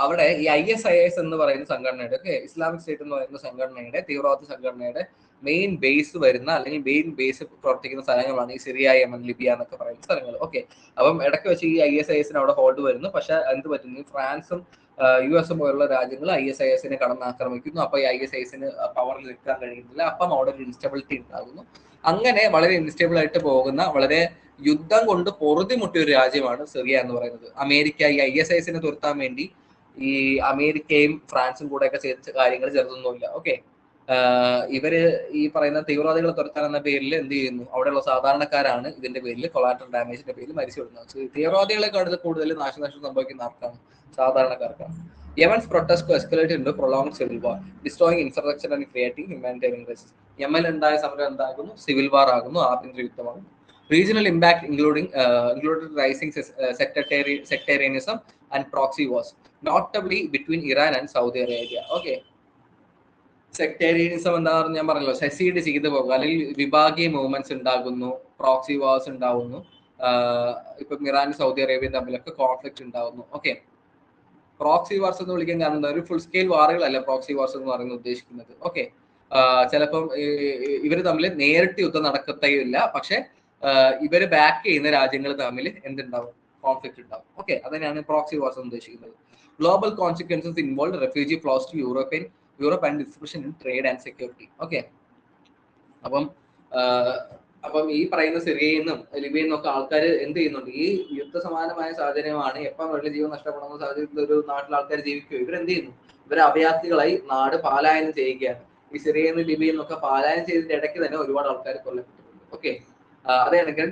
അവിടെ ഈ ISIS എന്ന് പറയുന്ന സംഘടനയുടെ, ഇസ്ലാമിക് സ്റ്റേറ്റ് എന്ന് പറയുന്ന സംഘടനയുടെ, തീവ്രവാദ സംഘടനയുടെ മെയിൻ ബേസ് വരുന്ന, അല്ലെങ്കിൽ മെയിൻ ബേസ് പ്രവർത്തിക്കുന്ന സ്ഥലങ്ങളാണ് ഈ സിറിയ, യമൻ, ലിബിയ എന്നൊക്കെ പറയുന്ന സ്ഥലങ്ങൾ. ഓക്കെ, അപ്പം ഇടയ്ക്ക് വെച്ച് ഈ ISISന് അവിടെ ഹോൾഡ് വരുന്നു. പക്ഷെ എന്ത് പറ്റുന്നു? ഫ്രാൻസും US പോലുള്ള രാജ്യങ്ങൾ ISISനെ കടന്നാക്രമിക്കുന്നു. അപ്പൊ ഈ ISISന് പവറിൽ നിൽക്കാൻ കഴിയുന്നില്ല. അപ്പം അവിടെ ഒരു ഇൻസ്റ്റബിലിറ്റി ഉണ്ടാകുന്നു. അങ്ങനെ വളരെ ഇൻസ്റ്റബിൾ ആയിട്ട് പോകുന്ന, വളരെ യുദ്ധം കൊണ്ട് പൊറുതിമുട്ടിയ ഒരു രാജ്യമാണ് സിറിയ എന്ന് പറയുന്നത്. അമേരിക്ക ഈ ISISനെ തുരത്താൻ വേണ്ടി ഈ അമേരിക്കയും ഫ്രാൻസും കൂടെ ഒക്കെ ചെയ്ത കാര്യങ്ങൾ ചെറുതൊന്നുമില്ല. ഓക്കെ, ഇവര് ഈ പറയുന്ന തീവ്രവാദികളെ തുരത്താൻ എന്ന പേരിൽ എന്ത് ചെയ്യുന്നു? അവിടെയുള്ള സാധാരണക്കാരാണ് ഇതിന്റെ പേരിൽ കൊളാറ്ററൽ ഡാമേജിന്റെ പേരിൽ മരിച്ചു വിടുന്നത്. തീവ്രവാദികളെക്കാൾ കൂടുതൽ നാശനഷ്ടം സംഭവിക്കുന്ന ആർക്കാണ്? സാധാരണക്കാർക്കാണ്. Yemen's protests escalated into prolonged civil war, destroying infrastructure and creating humanitarian crisis. യമനിൽ ഉണ്ടായ സമരം എന്താകുന്നു? സിവിൽ വാർ ആകുന്നു, ആഭ്യന്തര യുദ്ധമാകുന്നു. Regional impact included rising sectarianism and proxy wars, notably between Iran and Saudi Arabia. Okay, സെക്ടേറിയനിസം എന്താ ഞാൻ പറഞ്ഞല്ലോ, സെസീഡ് ചെയ്തു പോകുക, അല്ലെങ്കിൽ വിഭാഗീയ മൂവ്മെന്റ്സ് ഉണ്ടാകുന്നു, പ്രോക്സി വാർസ് ഉണ്ടാവുന്നു. ഇപ്പം ഇറാനും സൗദി അറേബ്യയും തമ്മിലൊക്കെ കോൺഫ്ലിക്ട് ഉണ്ടാവുന്നു. ഓക്കെ, പ്രോക്സി വാർസ് എന്ന് വിളിക്കാൻ കാരണം ഒരു ഫുൾ സ്കെയിൽ വാറുകളല്ല പ്രോക്സി വാർസ് എന്ന് പറയുന്നത് ഉദ്ദേശിക്കുന്നത്. ഓക്കെ, ചിലപ്പം ഇവർ തമ്മിൽ നേരിട്ട് യുദ്ധം നടക്കത്തേയില്ല, പക്ഷെ ഇവര് ബാക്ക് ചെയ്യുന്ന രാജ്യങ്ങൾ തമ്മിൽ എന്തുണ്ടാവും? കോൺഫ്ലിക്ട് ഉണ്ടാവും. ഓക്കെ, അതിനാണ് പ്രോക്സി വാർസ് എന്ന് ഉദ്ദേശിക്കുന്നത്. Global consequences involve refugee flows to Europe and distribution in trade and security. Okay, അപ്പം ഈ പറയുന്ന സിറിയയിൽ നിന്നും ലിബിയയിൽ നിന്നൊക്കെ ആൾക്കാർ എന്ത് ചെയ്യുന്നുണ്ട്? ഈ യുദ്ധ സമാനമായ സാഹചര്യമാണ്, എപ്പം വെള്ളം ജീവൻ നഷ്ടപ്പെടുന്ന സാഹചര്യത്തിൽ ഒരു നാട്ടിൽ ആൾക്കാർ ജീവിക്കുകയോ, ഇവരെന്ത് ചെയ്യുന്നു? ഇവർ അഭയാർത്ഥികളായി നാട് പലായനം ചെയ്യുകയാണ്. ഈ സിറിയയിൽ നിന്ന് ലിബിയയിൽ നിന്നൊക്കെ പലായനം ചെയ്തതിന്റെ ഇടയ്ക്ക് തന്നെ ഒരുപാട് ആൾക്കാർ കൊല്ലപ്പെട്ടിട്ടുണ്ട്. ഓക്കെ, അതാണെങ്കിൽ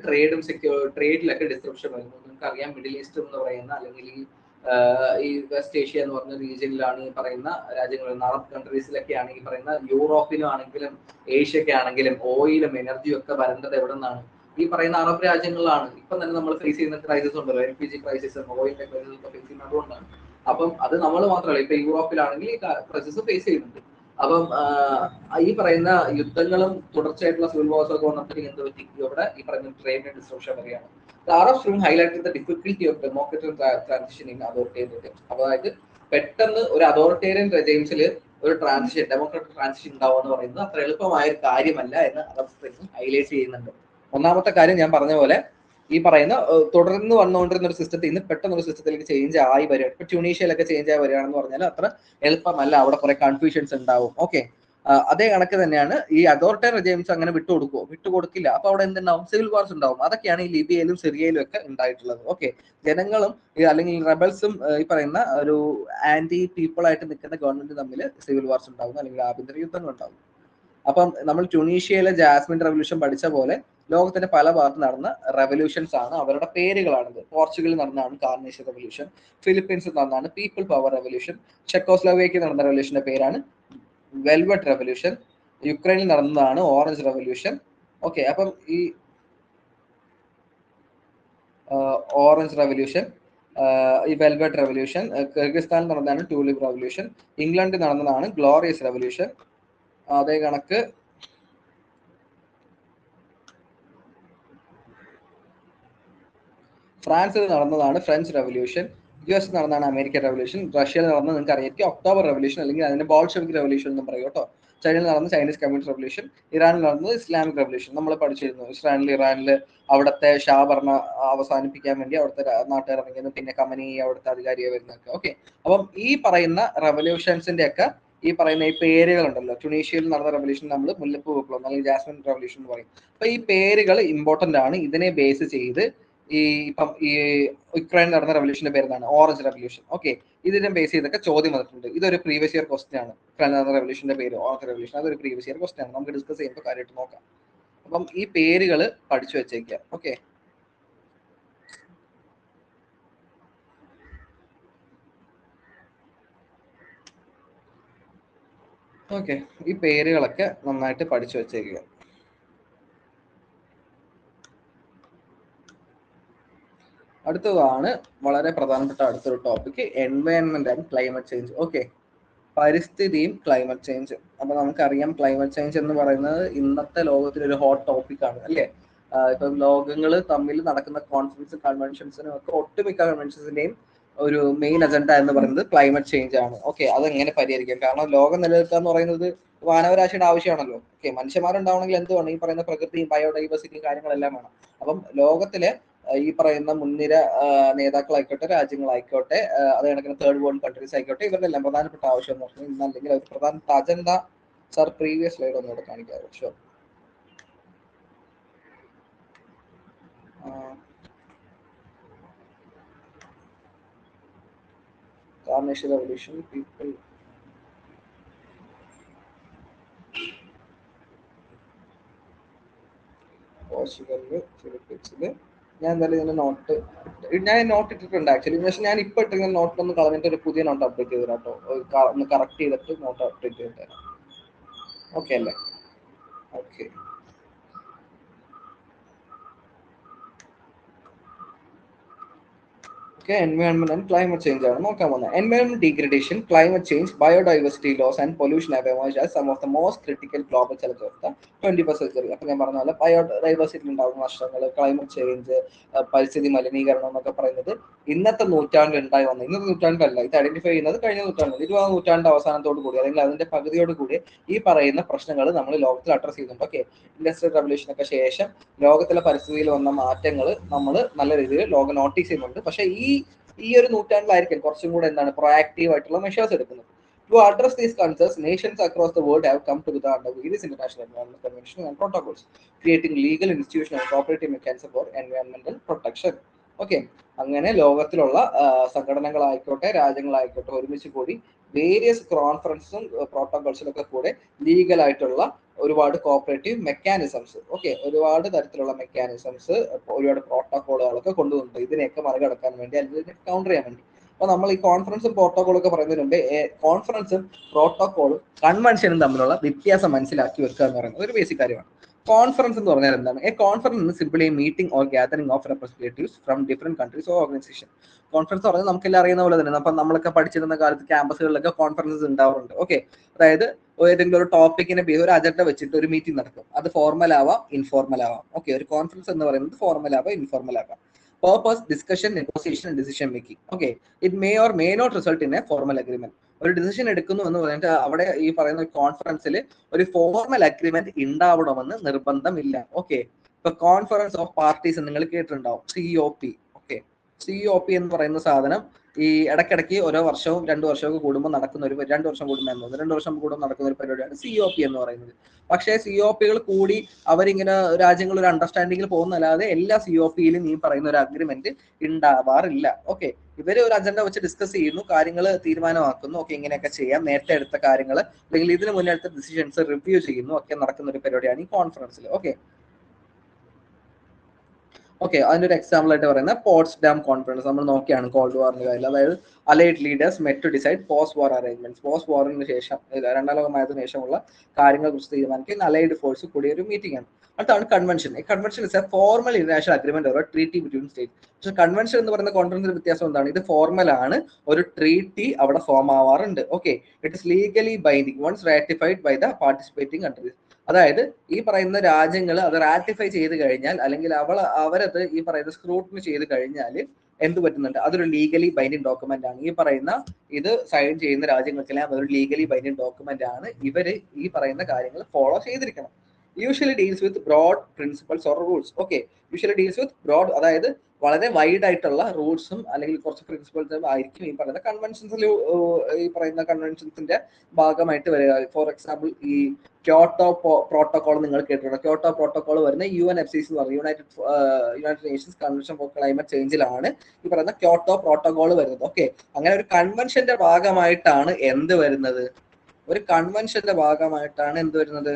ട്രേഡിലൊക്കെ ഡിസ്ക്രിപ്ഷൻ വരുന്നു. നിങ്ങൾക്ക് അറിയാം, മിഡിൽ ഈസ്റ്റ് എന്ന് പറയുന്ന അല്ലെങ്കിൽ ഈ വെസ്റ്റ് ഏഷ്യ എന്ന് പറഞ്ഞ റീജിയനിലാണ് ഈ പറയുന്ന രാജ്യങ്ങൾ, അറബ് കൺട്രീസിലൊക്കെയാണ് ഈ പറയുന്ന, യൂറോപ്പിലും ആണെങ്കിലും ഏഷ്യക്ക് ആണെങ്കിലും ഓയിലും എനർജിയും ഒക്കെ വരേണ്ടത് എവിടെ നിന്നാണ്? ഈ പറയുന്ന അറബ് രാജ്യങ്ങളിലാണ്. ഇപ്പം തന്നെ നമ്മൾ ഫേസ് ചെയ്യുന്ന ക്രൈസിസ് ഉണ്ടല്ലോ, LPG ക്രൈസിസ്, ഓയിലിന്റെ ക്രൈസിസ് ഒക്കെ ഫേസ് ചെയ്യുന്നത് അതുകൊണ്ടാണ്. അപ്പം അത് നമ്മൾ മാത്രമല്ല, ഇപ്പൊ യൂറോപ്പിലാണെങ്കിൽ ഈ ക്രൈസിസ് ഫേസ് ചെയ്യുന്നുണ്ട്. അപ്പം ഈ പറയുന്ന യുദ്ധങ്ങളും തുടർച്ചയായിട്ടുള്ള സിവിൽ വാർസ് ഒക്കെ വന്നപ്പോഴത്തേക്ക് എന്ത് പറ്റി? ഇവിടെ ഈ പറയുന്ന ട്രേഡിന്റെ ഡിസ്ട്രപ്ഷൻ വരികയാണ്. The Arab Spring highlighted the difficulty of democratic transition in authoritarian. അതായത് പെട്ടെന്ന് ഒരു അതോറിറ്റേറിയൻ റെജൈംസിൽ ഒരു ട്രാൻസിഷൻ, ഡെമോക്രാറ്റിക് ട്രാൻസിഷൻ ഉണ്ടാവുക എന്ന് പറയുന്നത് അത്ര എളുപ്പമായ ഒരു കാര്യമല്ല എന്ന് അറബ് സ്പ്രിംഗ് ഹൈലൈറ്റ് ചെയ്യുന്നുണ്ട്. ഒന്നാമത്തെ കാര്യം ഞാൻ പറഞ്ഞ പോലെ ഈ പറയുന്ന തുടർന്ന് വന്നുകൊണ്ടിരുന്ന ഒരു സിസ്റ്റത്തിൽ നിന്ന് പെട്ടെന്ന് ഒരു സിസ്റ്റത്തിലേക്ക് ചേഞ്ച് ആയി വരിക. ഇപ്പൊ ട്യൂണീഷ്യയിലൊക്കെ ചേഞ്ച് ആയി വരികയാണെന്ന് പറഞ്ഞാൽ അത്ര എളുപ്പമല്ല, അവിടെ കുറെ കൺഫ്യൂഷൻസ് ഉണ്ടാവും. ഓക്കെ, അതേ കണക്ക് തന്നെയാണ് ഈ അതോറിറ്റേറിയൻ റെജൈംസ് അങ്ങനെ വിട്ടുകൊടുക്കില്ല. അപ്പൊ അവിടെ എന്തുണ്ടാവും? സിവിൽ വാർസ് ഉണ്ടാവും. അതൊക്കെയാണ് ഈ ലിബിയയിലും സിറിയയിലും ഒക്കെ ഉണ്ടായിട്ടുള്ളത്. ഓക്കെ, ജനങ്ങളും അല്ലെങ്കിൽ റെബൽസും ഈ പറയുന്ന ഒരു ആന്റി പീപ്പിൾ ആയിട്ട് നിൽക്കുന്ന ഗവൺമെന്റ് തമ്മിൽ സിവിൽ വാർസ് ഉണ്ടാവും, അല്ലെങ്കിൽ ആഭ്യന്തര യുദ്ധങ്ങൾ ഉണ്ടാവും. അപ്പം നമ്മൾ ട്യൂണീഷ്യയിലെ ജാസ്മിൻ റെവല്യൂഷൻ പഠിച്ച പോലെ ലോകത്തിന്റെ പല ഭാഗത്ത് നടന്ന റെവല്യൂഷൻസ് ആണ്, അവരുടെ പേരുകളാണിത്. പോർച്ചുഗലിൽ നടന്നതാണ് കാർണേഷ്യൻ റെവല്യൂഷൻ, ഫിലിപ്പീൻസിൽ നടന്നതാണ് പീപ്പിൾ പവർ റെവല്യൂഷൻ, ചെക്കോസ്ലോവേക്കിയയിൽ നടന്ന റെവല്യൂഷന്റെ പേരാണ് വെൽവെറ്റ് റെവല്യൂഷൻ, യുക്രൈനിൽ നടന്നതാണ് ഓറഞ്ച് റെവല്യൂഷൻ. ഓക്കെ, അപ്പം ഈ ഓറഞ്ച് റെവല്യൂഷൻ, ഈ വെൽവെറ്റ് റെവല്യൂഷൻ, കിർഗിസ്ഥാനിൽ നടന്നതാണ് ടൂലിപ്പ് റെവല്യൂഷൻ, ഇംഗ്ലണ്ടിൽ നടന്നതാണ് ഗ്ലോറിയസ് റെവല്യൂഷൻ. അതേ കണക്ക് ഫ്രാൻസിൽ നടന്നതാണ് ഫ്രഞ്ച് റെവല്യൂഷൻ, US നടന്നതാണ് അമേരിക്കൻ റെവല്യൂഷൻ, റഷ്യയിൽ നടന്നത് നിങ്ങൾക്ക് അറിയാം ഒക്ടോബർ റെവല്യൂഷൻ, അല്ലെങ്കിൽ അതിന്റെ ബോൾഷെവിക് റെവല്യൂഷൻ എന്നും പറയും കേട്ടോ. ചൈനയിൽ നടന്ന ചൈനീസ് കമ്മ്യൂണിസ്റ്റ് റെവല്യൂഷൻ, ഇറാനിൽ നടന്നത് ഇസ്ലാമിക് റെവല്യൂഷൻ. നമ്മൾ പഠിച്ചിരുന്നു ഇറാനിൽ അവിടുത്തെ ഷാ ഭരണം അവസാനിപ്പിക്കാൻ വേണ്ടി അവിടുത്തെ നാട്ടുകാർ ഇറങ്ങിയത്, പിന്നെ കമനി അവിടുത്തെ അധികാരിയെ വരുന്നതൊക്കെ. ഓക്കെ, അപ്പം ഈ പറയുന്ന റെവല്യൂഷൻസിന്റെ ഒക്കെ ഈ പറയുന്ന ഈ പേരുകളുണ്ടല്ലോ, ട്യൂണീഷ്യയിൽ നടന്ന റെവല്യൂഷൻ നമ്മൾ മുല്ലപ്പൂ വിപ്ലവം അല്ലെങ്കിൽ ജാസ്മിൻ റെവല്യൂഷൻ എന്ന് പറയും. അപ്പൊ ഈ പേരുകൾ ഇമ്പോർട്ടന്റ് ആണ്. ഇതിനെ ബേസ് ചെയ്ത് ഈ യുക്രൈൻ നടന്ന റെവല്യൂഷന്റെ പേരെന്താണ്? Orange revolution. ഓക്കെ, ഇതിനെ ബേസ് ചെയ്തൊക്കെ ചോദ്യം വന്നിട്ടുണ്ട്. ഇതൊരു പ്രീവിയസ് ഇയർ ക്വസ്റ്റ്യൻ ആണ്. യുക്രൈൻ നടന്ന റെവല്യൂഷന്റെ പേര് ഓറഞ്ച് റെവല്യൂഷൻ, അതൊരു പ്രീവിയസ് ഇയർ ക്വസ്റ്റ്യൻ ആണ്. നമുക്ക് ഡിസ്കസ് ചെയ്യുമ്പോൾ കാര്യമായിട്ട് നോക്കാം. അപ്പം ഈ പേരുകൾ പഠിച്ചു വെച്ചേക്കാം. ഓക്കെ, ഓക്കെ, ഈ പേരുകളൊക്കെ നന്നായിട്ട് പഠിച്ചു വെച്ചേക്കുക. അടുത്തതാണ് വളരെ പ്രധാനപ്പെട്ട അടുത്തൊരു topic, environment and climate change. Okay, പരിസ്ഥിതിയും ക്ലൈമറ്റ് ചേഞ്ച്. അപ്പൊ നമുക്കറിയാം ക്ലൈമറ്റ് ചേഞ്ച് എന്ന് പറയുന്നത് ഇന്നത്തെ ലോകത്തിലെ ഒരു ഹോട്ട് ടോപ്പിക് ആണ്, അല്ലേ? ഇപ്പം ലോകങ്ങൾ തമ്മിൽ നടക്കുന്ന കോൺഫറൻസ് കൺവെൻഷൻസിനും ഒക്കെ ഒട്ടുമിക്ക കൺവെൻഷൻസിന്റെയും ഒരു മെയിൻ അജണ്ട എന്ന് പറയുന്നത് ക്ലൈമറ്റ് ചേഞ്ച് ആണ്. ഓക്കെ, അതെങ്ങനെ പരിഹരിക്കാം? കാരണം ലോകം നിലനിൽക്കുക എന്ന് പറയുന്നത് മാനവരാശിയുടെ ആവശ്യമാണല്ലോ. ഓക്കെ, മനുഷ്യന്മാരുണ്ടാവണമെങ്കിൽ എന്ത് വേണം? ഈ പറയുന്ന പ്രകൃതിയും ബയോഡൈവേഴ്സിറ്റിയും കാര്യങ്ങളെല്ലാം വേണം. അപ്പം ലോകത്തിലെ ഈ പറയുന്ന മുൻനിര നേതാക്കളായിക്കോട്ടെ, രാജ്യങ്ങളായിക്കോട്ടെ, അത് കണക്കിന് തേർഡ് വേൾഡ് കൺട്രീസ് ആയിക്കോട്ടെ, ഇവരുടെ എല്ലാം പ്രധാനപ്പെട്ട ആവശ്യം എന്ന് പറഞ്ഞാൽ ഇന്നല്ലെങ്കിൽ ഒരു പ്രധാനപ്പെട്ട അജണ്ട. സാർ പ്രീവിയസ് സ്ലൈഡ് ഒന്നുകൂടെ കാണിക്കാറ്? ഷുവർ. കാർണേഷ്യൻ റെവല്യൂഷൻ, പീപ്പിൾ പോർച്ചുഗലില്, ഫിലിപ്പീൻസില്. ഞാൻ എന്തായാലും ഇതിന്റെ നോട്ട് ഇട്ടിട്ടുണ്ട് ആക്ച്വലി. പക്ഷെ ഞാൻ ഇപ്പൊ ഇട്ടിരുന്ന നോട്ടിലൊന്ന് കളഞ്ഞിട്ട് ഒരു പുതിയ നോട്ട് അപ്ഡേറ്റ് ചെയ്ത് കേട്ടോ. ഒന്ന് കറക്റ്റ് ചെയ്തിട്ട് നോട്ട് അപ്ഡേറ്റ് ചെയ്ത് തരാം. ഓക്കെ അല്ലേ? Okay, environment and climate change ആണ് നോക്കാൻ പോകുന്നത്. Environment degradation, climate change, biodiversity loss and pollution have emerged as some of the most critical global challenges of the 21st century. അപ്പൊ ഞാൻ പറഞ്ഞ പോലെ ബയോഡൈവേഴ്സിറ്റി ഉണ്ടാകുന്ന നഷ്ടങ്ങൾ, ക്ലൈമറ്റ് ചേഞ്ച്, പരിസ്ഥിതി മലിനീകരണം എന്നൊക്കെ പറയുന്നത് ഇന്നത്തെ നൂറ്റാണ്ടിൽ ഉണ്ടായി വന്ന, ഇന്നത്തെ നൂറ്റാണ്ടിലല്ല ഇത് ഐഡന്റിഫൈ ചെയ്യുന്നത്, കഴിഞ്ഞ നൂറ്റാണ്ടിൽ 20ാം നൂറ്റാണ്ട് അവസാനത്തോടു കൂടി അല്ലെങ്കിൽ അതിന്റെ പകുതിയോട് കൂടി ഈ പറയുന്ന പ്രശ്നങ്ങൾ നമ്മൾ ലോകത്തിൽ അഡ്രസ് ചെയ്യുന്നുണ്ട്. ഓക്കെ, ഇൻഡസ്ട്രിയൽ റവല്യൂഷനൊക്കെ ശേഷം ലോകത്തിലെ പരിസ്ഥിതിയിൽ വന്ന മാറ്റങ്ങൾ നമ്മൾ നല്ല രീതിയിൽ ലോകം നോട്ടീസ് ചെയ്യുന്നുണ്ട്. പക്ഷെ ഈ ഒരു നൂറ്റാണ്ടിലായിരിക്കും കുറച്ചും കൂടെ എന്താണ് പ്രൊആക്റ്റീവ് ആയിട്ടുള്ള മെഷേഴ്സ് എടുക്കുന്നത്. To address these concerns, nations across the world have come together under various international environmental conventions and protocols, creating legal, institutional, and cooperative mechanisms for environmental protection. Okay, അങ്ങനെ ലോകത്തിലുള്ള സംഘടനകളായിക്കോട്ടെ രാജ്യങ്ങളായിക്കോട്ടെ ഒരുമിച്ച് കൂടി വേരിയസ് കോൺഫറൻസും പ്രോട്ടോകോൾസിലൊക്കെ കൂടെ ലീഗലായിട്ടുള്ള ഒരുപാട് cooperative mechanisms, okay, ഒരുപാട് തരത്തിലുള്ള mechanisms, ഒരുപാട് പ്രോട്ടോകോളുകളൊക്കെ കൊണ്ടുവന്നിട്ടുണ്ട് ഇതിനെയൊക്കെ മറികടക്കാൻ വേണ്ടി അല്ലെങ്കിൽ കൗണ്ടർ ചെയ്യാൻ വേണ്ടി. അപ്പൊ നമ്മൾ ഈ കോൺഫറൻസും പ്രോട്ടോകോളും ഒക്കെ പറയുന്നതിന് മുമ്പ് കോൺഫറൻസും പ്രോട്ടോകോളും കൺവെൻഷനും തമ്മിലുള്ള വ്യത്യാസം മനസ്സിലാക്കി വെക്കുക എന്ന് പറയുന്നത് ഒരു ബേസിക് കാര്യമാണ്. കോൺഫറൻസ് എന്ന് പറഞ്ഞാൽ എന്താണ്? A conference simply A meeting or gathering of representatives from different countries or organisation. Conference പറഞ്ഞാൽ നമുക്കെല്ലാം അറിയുന്ന പോലെ തന്നെ അപ്പം നമ്മളൊക്കെ പഠിച്ചിരുന്ന കാലത്ത് ക്യാമ്പസുകളിലൊക്കെ കോൺഫറൻസസ് ഉണ്ടാവാറുണ്ട്. ഓക്കെ, അതായത് ഏതെങ്കിലും ഒരു ടോപ്പിക്കിനെ ഒരു അജണ്ട വെച്ചിട്ട് ഒരു മീറ്റിംഗ് നടക്കും. അത് ഫോർമൽ ആവാം, ഇൻഫോർമൽ ആവാം. ഓക്കെ, ഒരു കോൺഫറൻസ് എന്ന് പറയുന്നത് ഫോർമൽ ആവാം, ഇൻഫോർമൽ ആവാം. Purpose, discussion, negotiation and decision making. Okay, it may or may not result in a formal agreement. ഒരു ഡിസിഷൻ എടുക്കുന്നു എന്ന് പറഞ്ഞിട്ട് അവിടെ ഈ പറയുന്ന കോൺഫറൻസിൽ ഒരു ഫോർമൽ അഗ്രിമെന്റ് ഉണ്ടാവണമെന്ന് നിർബന്ധമില്ല. ഓക്കെ, ഇപ്പൊ കോൺഫറൻസ് ഓഫ് പാർട്ടീസ് നിങ്ങൾ കേട്ടിട്ടുണ്ടാവും, COP. ഓക്കെ, COP എന്ന് പറയുന്ന സാധനം ഈ ഇടയ്ക്കിടയ്ക്ക് ഓരോ വർഷവും 2 വർഷമൊക്കെ കൂടുമ്പോൾ നടക്കുന്ന ഒരു 2 വർഷം കൂടുമ്പോൾ 2 വർഷം കൂടുമ്പോൾ നടക്കുന്ന ഒരു പരിപാടിയാണ് COP എന്ന് പറയുന്നത്. പക്ഷേ COPകൾ കൂടി അവരിങ്ങനെ രാജ്യങ്ങൾ ഒരു അണ്ടർസ്റ്റാൻഡിങ്ങിൽ പോകുന്നല്ലാതെ എല്ലാ COPയിലും ഈ പറയുന്ന ഒരു അഗ്രിമെന്റ് ഉണ്ടാവാറില്ല. ഓക്കെ, ഇവര് ഒരു അജണ്ട വെച്ച് ഡിസ്കസ് ചെയ്യുന്നു, കാര്യങ്ങൾ തീരുമാനമാക്കുന്നു. ഓക്കെ, ഇങ്ങനെയൊക്കെ ചെയ്യാം, നേരത്തെ എടുത്ത കാര്യങ്ങൾ അല്ലെങ്കിൽ ഇതിന് മുന്നേ എടുത്ത ഡിസിഷൻസ് റിവ്യൂ ചെയ്യുന്നു, ഒക്കെ നടക്കുന്ന ഒരു പരിപാടിയാണ് ഈ കോൺഫറൻസിൽ. ഓക്കെ, അതിന്റെ ഒരു എക്സാമ്പിൾ ആയിട്ട് പറയുന്നത് പോട്സ്ഡാം കോൺഫറൻസ് നമ്മൾ നോക്കിയാണ് കോൾഡ് വാറിന്റെ കാര്യം. അതായത് allied leaders met to decide post war arrangements. Post വാറിന് ശേഷം, രണ്ടാം ലോകമായതിനു ശേഷമുള്ള കാര്യങ്ങളെ കുറിച്ച് തീരുമാനിക്കുന്ന അലൈഡ് ഫോഴ്സ് കൂടിയ ഒരു മീറ്റിംഗ് ആണ്. അടുത്താണ് convention. Convention is A formal international agreement or treaty between state. പക്ഷേ കൺവെൻഷൻ എന്ന് പറയുന്ന കോൺഫറൻസിന്റെ വ്യത്യാസം എന്താണ്? ഇത് ഫോർമൽ ആണ്, ഒരു ട്രീറ്റി അവിടെ ഫോം ആവാറുണ്ട്. Okay, it is legally binding once ratified by the participating countries. അതായത് ഈ പറയുന്ന രാജ്യങ്ങൾ അത് റാറ്റിഫൈ ചെയ്ത് കഴിഞ്ഞാൽ അല്ലെങ്കിൽ അവരത് ഈ പറയുന്ന സ്ക്രൂട്ടിനി ചെയ്ത് കഴിഞ്ഞാൽ എന്ത് പറ്റുന്നുണ്ട്? അതൊരു ലീഗലി ബൈൻഡിങ് ഡോക്യുമെന്റ് ആണ്. ഈ പറയുന്ന ഇത് സൈൻ ചെയ്യുന്ന രാജ്യങ്ങൾക്കെല്ലാം അതൊരു ലീഗലി ബൈൻഡിങ് ഡോക്യുമെന്റ് ആണ്. ഇവര് ഈ പറയുന്ന കാര്യങ്ങൾ ഫോളോ ചെയ്തിരിക്കണം. Usually deals with broad principles or rules. Okay, usually deals with broad, അതായത് വളരെ വൈഡ് ആയിട്ടുള്ള റൂൾസും അല്ലെങ്കിൽ കുറച്ച് പ്രിൻസിപ്പൾസും ആയിരിക്കും ഈ പറയുന്ന കൺവെൻഷൻസിൽ ഈ പറയുന്ന കൺവെൻഷൻസിന്റെ ഭാഗമായിട്ട് വരിക. ഫോർ എക്സാമ്പിൾ, ഈ ക്യോട്ടോ പ്രോട്ടോകോൾ നിങ്ങൾ കേട്ടിട്ടുണ്ട്. ക്യോട്ടോ പ്രോട്ടോകോൾ വരുന്ന UNFCC എന്ന് പറയുന്നത് United Nations convention for climate ചേഞ്ചിലാണ് ഈ പറയുന്ന ക്യോട്ടോ പ്രോട്ടോകോൾ വരുന്നത്. ഓക്കെ, അങ്ങനെ ഒരു കൺവെൻഷന്റെ ഭാഗമായിട്ടാണ് എന്ത് വരുന്നത്? ഒരു കൺവെൻഷന്റെ ഭാഗമായിട്ടാണ് എന്ത് വരുന്നത്?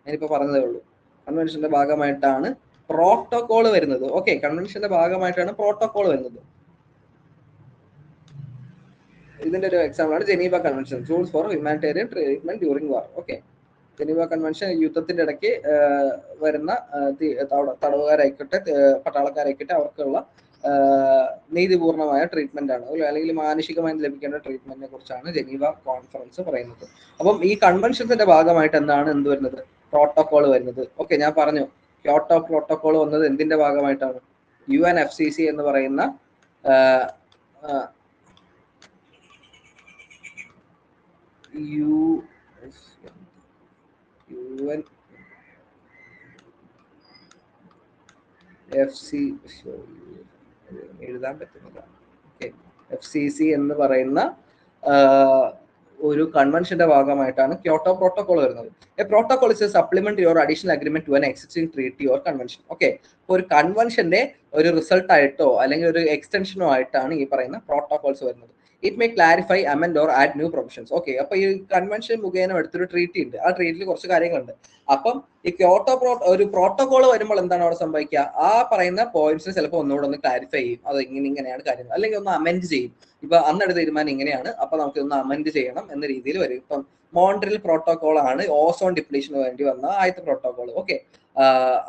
ഞാനിപ്പോ പറഞ്ഞതേ ഉള്ളൂ. കൺവെൻഷന്റെ ഭാഗമായിട്ടാണ് പ്രോട്ടോകോൾ വരുന്നത്. ഓക്കെ, കൺവെൻഷന്റെ ഭാഗമായിട്ടാണ് പ്രോട്ടോകോൾ വരുന്നത്. ഇതിന്റെ ഒരു എക്സാമ്പിൾ ആണ് Geneva convention, rules for humanitarian treatment during war. Okay, Geneva convention യുദ്ധത്തിന്റെ ഇടയ്ക്ക് വരുന്ന തടവുകാരായിക്കോട്ടെ പട്ടാളക്കാരായിക്കോട്ടെ അവർക്കുള്ള നീതിപൂർണമായ ട്രീറ്റ്മെന്റ് ആണ്, അല്ലെങ്കിൽ മാനുഷികമായി ലഭിക്കേണ്ട ട്രീറ്റ്മെന്റിനെ കുറിച്ചാണ് ജനീവ കോൺഫറൻസ് പറയുന്നത്. അപ്പം ഈ കൺവെൻഷൻസിന്റെ ഭാഗമായിട്ട് എന്ത് വരുന്നത്? പ്രോട്ടോകോൾ വരുന്നത്. ഓക്കെ, ഞാൻ പറഞ്ഞു ക്യോട്ടോ പ്രോട്ടോകോൾ വന്നത് എന്തിന്റെ ഭാഗമായിട്ടാണ്? UNFCC എന്ന് പറയുന്ന എഴുതാൻ പറ്റുന്നില്ല. FCC എന്ന് പറയുന്ന ഒരു കൺവെൻഷന്റെ ഭാഗമായിട്ടാണ് ക്യോട്ടോ പ്രോട്ടോകോൾ വരുന്നത്. A protocol is a supplementary or additional agreement to an existing treaty or convention. Okay, ഒരു കൺവെൻഷന്റെ ഒരു റിസൾട്ട് ആയിട്ടോ അല്ലെങ്കിൽ ഒരു എക്സ്റ്റൻഷനോ ആയിട്ടാണ് ഈ പറയുന്ന പ്രോട്ടോകോൾസ് വരുന്നത്. It may clarify, amend or add new provisions. Okay, അപ്പൊ ഈ കൺവെൻഷൻ മുഖേന എടുത്തൊരു ട്രീറ്റി ഉണ്ട്, ആ ട്രീറ്റിയിൽ കുറച്ച് കാര്യങ്ങളുണ്ട്. അപ്പം ഈ ക്യോട്ടോ ഒരു പ്രോട്ടോകോൾ വരുമ്പോൾ എന്താണ് അവിടെ സംഭവിക്കുക? ആ പറയുന്ന പോയിന്റ്സ് ചിലപ്പോൾ ഒന്നുകൂടെ ഒന്ന് ക്ലാരിഫൈ ചെയ്യും, അത് ഇങ്ങനെയാണ് കാര്യങ്ങൾ, അല്ലെങ്കിൽ ഒന്ന് അമെൻഡ് ചെയ്യും. ഇപ്പൊ അന്നെടുത്ത തീരുമാനം ഇങ്ങനെയാണ്, അപ്പൊ നമുക്ക് ഒന്ന് അമെൻഡ് ചെയ്യണം എന്ന രീതിയിൽ വരും. ഇപ്പം മോൺട്രിയൽ പ്രോട്ടോകോൾ ആണ് ഓസോൺ ഡിപ്ലീഷന് വേണ്ടി വന്ന ആദ്യത്തെ പ്രോട്ടോകോൾ. ഓക്കെ,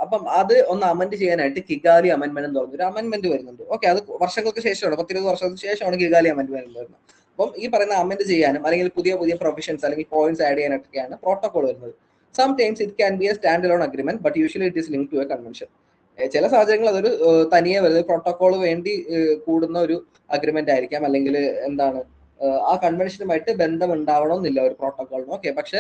അപ്പം അത് ഒന്ന് അമെൻഡ് ചെയ്യാനായിട്ട് കിഗാലി അമെൻമെന്റ് എന്ന് പറഞ്ഞൊരു അമെൻമെന്റ് വരുന്നുണ്ട്. ഓക്കെ, അത് വർഷങ്ങൾക്ക് ശേഷമാണ്, 10-20 വർഷങ്ങൾക്ക് ശേഷമാണ് കിഗാലി അമെൻമെന്റ് വരുന്നത്. അപ്പം ഈ പറയുന്ന അമെൻഡ് ചെയ്യാനും അല്ലെങ്കിൽ പുതിയ പ്രൊവിഷൻസ് അല്ലെങ്കിൽ പോയിന്റ്സ് ആഡ് ചെയ്യാനൊക്കെയാണ് പ്രോട്ടോകോൾ വരുന്നത്. Sometimes it can be a standalone agreement, but usually it is linked to a convention. ചില സാഹചര്യങ്ങൾ അതൊരു തനിയെ വരുന്നത് പ്രോട്ടോകോൾ വേണ്ടി കൂടുന്ന ഒരു അഗ്രിമെന്റ് ആയിരിക്കാം, അല്ലെങ്കിൽ എന്താണ് ആ കൺവെൻഷനുമായിട്ട് ബന്ധം ഉണ്ടാവണമെന്നില്ല ഒരു പ്രോട്ടോകോളിന്. ഓക്കെ, പക്ഷെ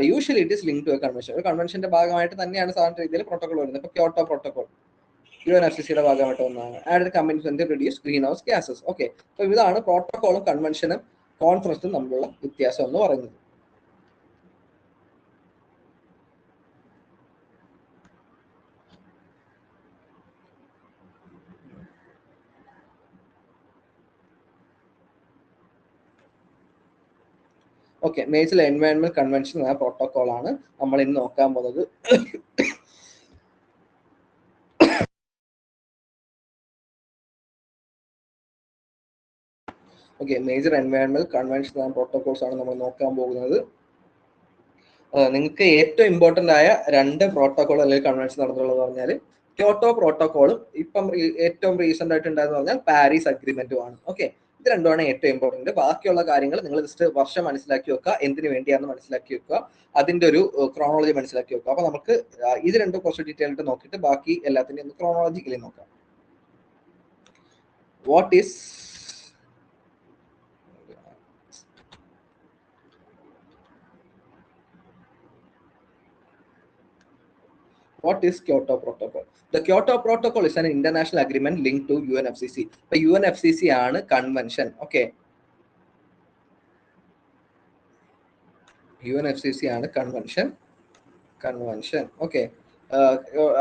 usually it is link to a convention. ഒരു കൺവെൻഷന്റെ ഭാഗമായിട്ട് തന്നെയാണ് സാധാരണ രീതിയിൽ പ്രോട്ടോകോൾ വരുന്നത്. ഇപ്പൊ ക്യോട്ടോ പ്രോട്ടോകോൾ UNFCCയുടെ ഭാഗമായിട്ട് വന്നതാണ്. Added commitment reduce green house gases. Okay, അപ്പൊ ഇതാണ് പ്രോട്ടോകോളും കൺവെൻഷനും കോൺഫറൻസും തമ്മിലുള്ള വ്യത്യാസം എന്ന് പറയുന്നത്. ഓക്കെ, മേജർ എൻവയോൺമെന്റ് കൺവെൻഷൻ എന്ന പ്രോട്ടോകോൾ ആണ് നമ്മൾ ഇന്ന് നോക്കാൻ പോകുന്നത്. Okay, major environment convention and protocols ആണ് നമ്മൾ നോക്കാൻ പോകുന്നത്. നിങ്ങൾക്ക് ഏറ്റവും ഇമ്പോർട്ടന്റ് ആയ രണ്ട് പ്രോട്ടോകോൾ അല്ലെങ്കിൽ കൺവെൻഷൻ നടന്നുള്ളത് പറഞ്ഞാൽ ക്യോട്ടോ പ്രോട്ടോകോളും ഇപ്പം ഏറ്റവും റീസെന്റ് ആയിട്ട് ഉണ്ടായെന്ന് പറഞ്ഞാൽ പാരീസ് അഗ്രിമെന്റും ആണ്. ഓക്കെ, ഇത് രണ്ടുമാണ് ഏറ്റവും ഇമ്പോർട്ടന്റ്. ബാക്കിയുള്ള കാര്യങ്ങൾ നിങ്ങൾ ജസ്റ്റ് വർഷം മനസ്സിലാക്കി വെക്കുക, എന്തിനു വേണ്ടിയാണെന്ന് മനസ്സിലാക്കി വെക്കുക, അതിന്റെ ഒരു ക്രോണോളജി മനസ്സിലാക്കി വെക്കുക. അപ്പൊ നമുക്ക് ഇത് രണ്ടും കുറച്ച് ഡീറ്റെയിൽ ആയിട്ട് നോക്കിയിട്ട് ബാക്കി എല്ലാത്തിന്റെയും ഒന്ന് ക്രോണോളജിക്കലി നോക്കാം. What is Kyoto Protocol? The Kyoto Protocol is an international agreement linked to UNFCCC. ഇപ്പൊ UNFCCC ആണ് കൺവെൻഷൻ. ഓക്കെ, UNFCCC ആണ് കൺവെൻഷൻ. ഓക്കെ,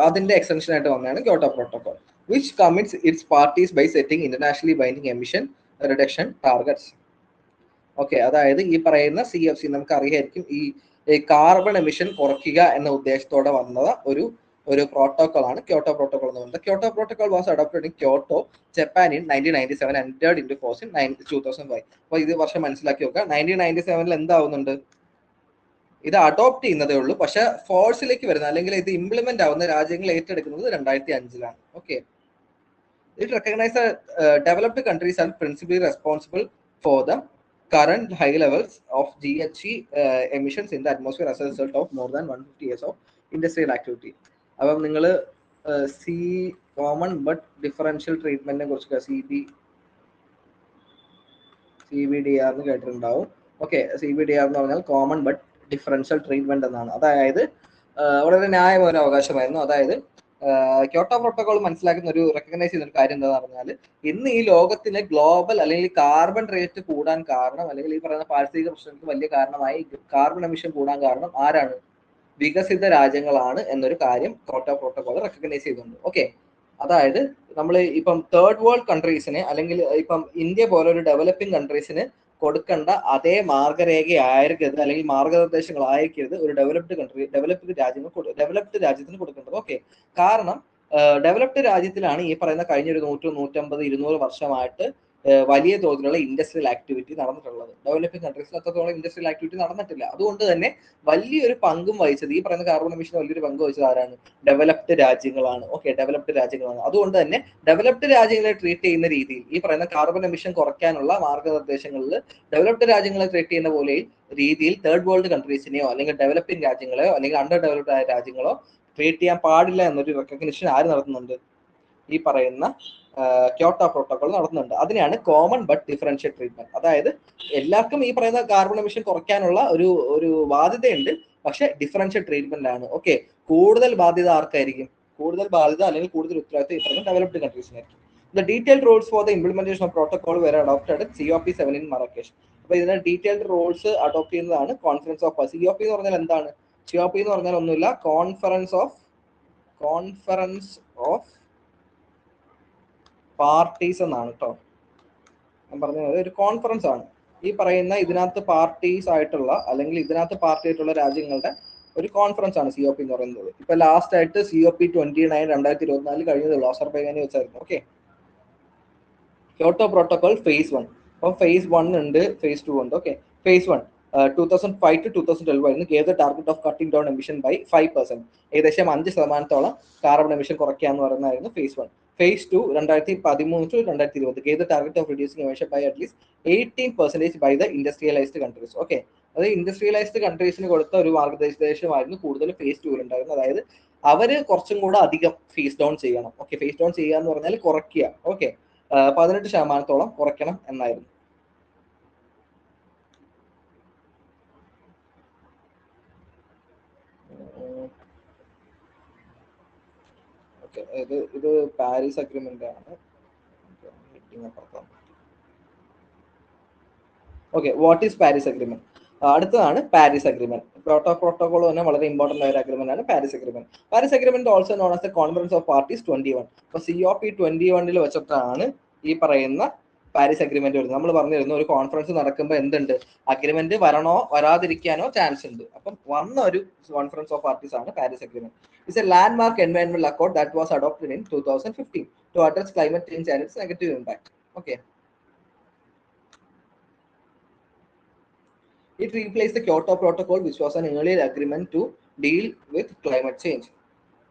അതിന്റെ എക്സ്റ്റൻഷൻ ആയിട്ട് വന്നതാണ് Kyoto protocol, which commits its parties by setting internationally binding emission reduction targets. Okay, അതായത് ഈ പറയുന്ന CFC നമുക്ക് അറിയായിരിക്കും, ഈ കാർബൺ എമിഷൻ കുറയ്ക്കുക എന്ന ഉദ്ദേശത്തോടെ വന്നത് ഒരു പ്രോട്ടോകോൾ ആണ് ക്യോട്ടോ പ്രോട്ടോകോൾ എന്ന് പറയുന്നത്. Kyoto protocol was adopted in Kyoto, Japan in 1997 and entered into force in 2005. അപ്പോൾ ഇത് വർഷം മനസ്സിലാക്കി നോക്കുക. 1997 എന്താവുന്നുണ്ട്, ഇത് അഡോപ്റ്റ് ചെയ്യുന്നതേ ഉള്ളൂ, പക്ഷെ ഫോഴ്സിലേക്ക് വരുന്ന അല്ലെങ്കിൽ ഇത് ഇംപ്ലിമെന്റ് ആവുന്ന രാജ്യങ്ങൾ ഏറ്റെടുക്കുന്നത് 2005 okay, it recognise developed countries are principally responsible for the current high levels of GHG emissions in the atmosphere as a result of more than 150 years of industrial activity. അപ്പം നിങ്ങൾ കോമൺ ബട്ട് ഡിഫറൻഷ്യൽ ട്രീറ്റ്മെന്റിനെ കുറിച്ച് CBDR എന്ന് കേട്ടിട്ടുണ്ടാവും. Okay, CBDR എന്ന് പറഞ്ഞാൽ common but differential treatment എന്നാണ്. അതായത് വളരെ ന്യായമായ അവകാശമായിരുന്നു. അതായത് ക്യോട്ടോ പ്രോട്ടോകോൾ മനസ്സിലാക്കുന്ന ഒരു റെക്കഗ്നൈസ് ചെയ്യുന്ന ഒരു കാര്യം എന്താണെന്ന് പറഞ്ഞാൽ, ഇന്ന് ഈ ലോകത്തിലെ ഗ്ലോബൽ അല്ലെങ്കിൽ കാർബൺ റേറ്റ് കൂടാൻ കാരണം, അല്ലെങ്കിൽ ഈ പറയുന്ന പാരിസ്ഥിതിക പ്രശ്നങ്ങൾക്ക് വലിയ കാരണമായി കാർബൺ എമിഷൻ കൂടാൻ കാരണം ആരാണ്? വികസിത രാജ്യങ്ങളാണ് എന്നൊരു കാര്യം ക്യോട്ടോ പ്രോട്ടോകോൾ റെക്കഗ്നൈസ് ചെയ്തിട്ടുണ്ട്. ഓക്കെ, അതായത് നമ്മൾ ഇപ്പം തേർഡ് വേൾഡ് കൺട്രീസിന് അല്ലെങ്കിൽ ഇപ്പം ഇന്ത്യ പോലെ ഒരു ഡെവലപ്പിംഗ് കൺട്രീസിന് കൊടുക്കേണ്ട അതേ മാർഗരേഖയായിരിക്കരുത് അല്ലെങ്കിൽ മാർഗനിർദ്ദേശങ്ങളായിരിക്കരുത് ഒരു ഡെവലപ്ഡ് രാജ്യത്തിന് കൊടുക്കേണ്ടത്. ഓക്കെ, കാരണം ഡെവലപ്ഡ് രാജ്യത്തിലാണ് ഈ പറയുന്ന കഴിഞ്ഞ ഒരു 150-200 വർഷമായിട്ട് വലിയ തോതിലുള്ള ഇൻഡസ്ട്രിയൽ ആക്ടിവിറ്റി നടന്നിട്ടുള്ളത്. ഡെവലപ്പിംഗ് കൺട്രീസിൽ അത്രത്തോളം ഇൻഡസ്ട്രിയൽ ആക്ടിവിറ്റി നടന്നിട്ടില്ല. അതുകൊണ്ട് തന്നെ വലിയൊരു പങ്കും വഹിച്ചത്, ഈ പറയുന്ന കാർബൺ എമിഷൻ വലിയൊരു പങ്ക് വഹിച്ചത് ആരാണ്? ഡെവലപ്ഡ് രാജ്യങ്ങളാണ്. ഓക്കെ, ഡെവലപ്ഡ് രാജ്യങ്ങളാണ്. അതുകൊണ്ട് തന്നെ ഡെവലപ്ഡ് രാജ്യങ്ങളെ ട്രീറ്റ് ചെയ്യുന്ന രീതിയിൽ ഈ പറയുന്ന കാർബൺ എമിഷൻ കുറയ്ക്കാനുള്ള മാർഗനിർദ്ദേശങ്ങളിൽ ഡെവലപ്ഡ് രാജ്യങ്ങളെ ട്രീറ്റ് ചെയ്യുന്ന പോലെ രീതിയിൽ തേർഡ് വേൾഡ് കൺട്രീസിനെയോ അല്ലെങ്കിൽ ഡെവലപ്പിംഗ് രാജ്യങ്ങളെയോ അല്ലെങ്കിൽ അണ്ടർ ഡെവലപ്ഡ് ആയ രാജ്യങ്ങളോ ട്രീറ്റ് ചെയ്യാൻ പാടില്ല എന്നൊരു റെക്കഗ്നിഷൻ ആര് നടത്തുന്നുണ്ട്? ഈ പറയുന്ന ക്യോട്ടോ പ്രോട്ടോകോൾ നടത്തുന്നുണ്ട്. അതിനെയാണ് കോമൺ ബട്ട് ഡിഫറൻഷ്യൽ ട്രീറ്റ്മെന്റ്. അതായത് എല്ലാവർക്കും ഈ പറയുന്ന കാർബൺ എമിഷൻ കുറയ്ക്കാനുള്ള ഒരു ബാധ്യതയുണ്ട്, പക്ഷെ ഡിഫറൻഷ്യൽ ട്രീറ്റ്മെന്റ് ആണ്. ഓക്കെ, കൂടുതൽ ബാധ്യത ആർക്കായിരിക്കും? കൂടുതൽ ബാധ്യത അല്ലെങ്കിൽ കൂടുതൽ ഉത്തരവാദിത്തം ഈ പറയുന്ന developed കൺട്രീസിനായിരിക്കും. The detailed rules for the implementation of protocol were adopted at COP7 in Marrakesh. അപ്പോൾ ഇതിന് ഡീറ്റെയിൽഡ് റൂൾസ് അഡോപ്റ്റ് ചെയ്യുന്നതാണ് കോൺഫറൻസ് ഓഫ് COP എന്ന് പറഞ്ഞാൽ എന്താണ്? COP എന്ന് പറഞ്ഞാൽ ഒന്നുമില്ല, കോൺഫറൻസ് ഓഫ് പാർട്ടീസ് എന്നാണ് കേട്ടോ. ഞാൻ പറഞ്ഞത് ഒരു കോൺഫറൻസ് ആണ്. ഈ പറയുന്ന ഇതിനകത്ത് പാർട്ടീസ് ആയിട്ടുള്ള അല്ലെങ്കിൽ ഇതിനകത്ത് പാർട്ടി ആയിട്ടുള്ള രാജ്യങ്ങളുടെ ഒരു കോൺഫറൻസ് ആണ് COP എന്ന് പറയുന്നത്. ഇപ്പൊ ലാസ്റ്റ് ആയിട്ട് COP29 2024 കഴിഞ്ഞതുള്ളൂ, അസർബൈജാനിൽ വെച്ചായിരുന്നു. Okay, Kyoto protocol phase 1. അപ്പോൾ phase 1 ഉണ്ട്, phase 2 ഉണ്ട്. ഓക്കെ, phase 1 2005 to 2012 ആയിരുന്നു. gave the target of cutting down emission by 5%. ഏകദേശം 5% കാർബൺ എമിഷൻ കുറയ്ക്കുക എന്ന് പറയുന്നതായിരുന്നു phase 1. phase 2 2013 to 2020 gave the target of reducing emission by at least 18% by the industrialized countries. Okay, അത് industrialised കൺട്രീസിന് കൊടുത്ത ഒരു മാർഗനിർദ്ദേശമായിരുന്നു കൂടുതൽ phase 2 ഉണ്ടായിരുന്നത്. അതായത് അവര് കുറച്ചും കൂടെ അധികം ഫേസ് ഡൗൺ ചെയ്യണം. ഓക്കെ, ഫേസ് ഡൗൺ ചെയ്യുക എന്ന് പറഞ്ഞാൽ കുറയ്ക്കുക. ഓക്കെ, 18% കുറയ്ക്കണം എന്നായിരുന്നു. ഓക്കെ, ഇത് പാരീസ് അഗ്രിമെന്റ് ആണ്. Okay, what is Paris agreement? അടുത്തതാണ് പാരീസ് അഗ്രിമെന്റ്. ക്യോട്ടോ പ്രോട്ടോകോൾ തന്നെ വളരെ ഇമ്പോർട്ടന്റ് ആയ ഒരു അഗ്രിമെന്റ് ആണ് Paris agreement. Paris agreement also known as the conference of parties 21. അപ്പൊ COP 21 വെച്ചിട്ടാണ് ഈ പറയുന്ന പാരീസ് അഗ്രിമെന്റ് വരുന്നത്. നമ്മൾ പറഞ്ഞിരുന്നു ഒരു കോൺഫറൻസ് നടക്കുമ്പോൾ എന്തുണ്ട്, അഗ്രിമെന്റ് വരണോ വരാതിരിക്കാനോ ചാൻസ് ഉണ്ട്. അപ്പം വന്ന ഒരു കോൺഫറൻസ് ഓഫ് പാർട്ടീസ് ആണ് Paris agreement. It's a landmark എൻവയോൺമെന്റൽ accord that was adopted in 2015 to address climate change and its negative impact. Okay, it replaced the Kyoto Protocol, which was an earlier agreement to deal with climate change.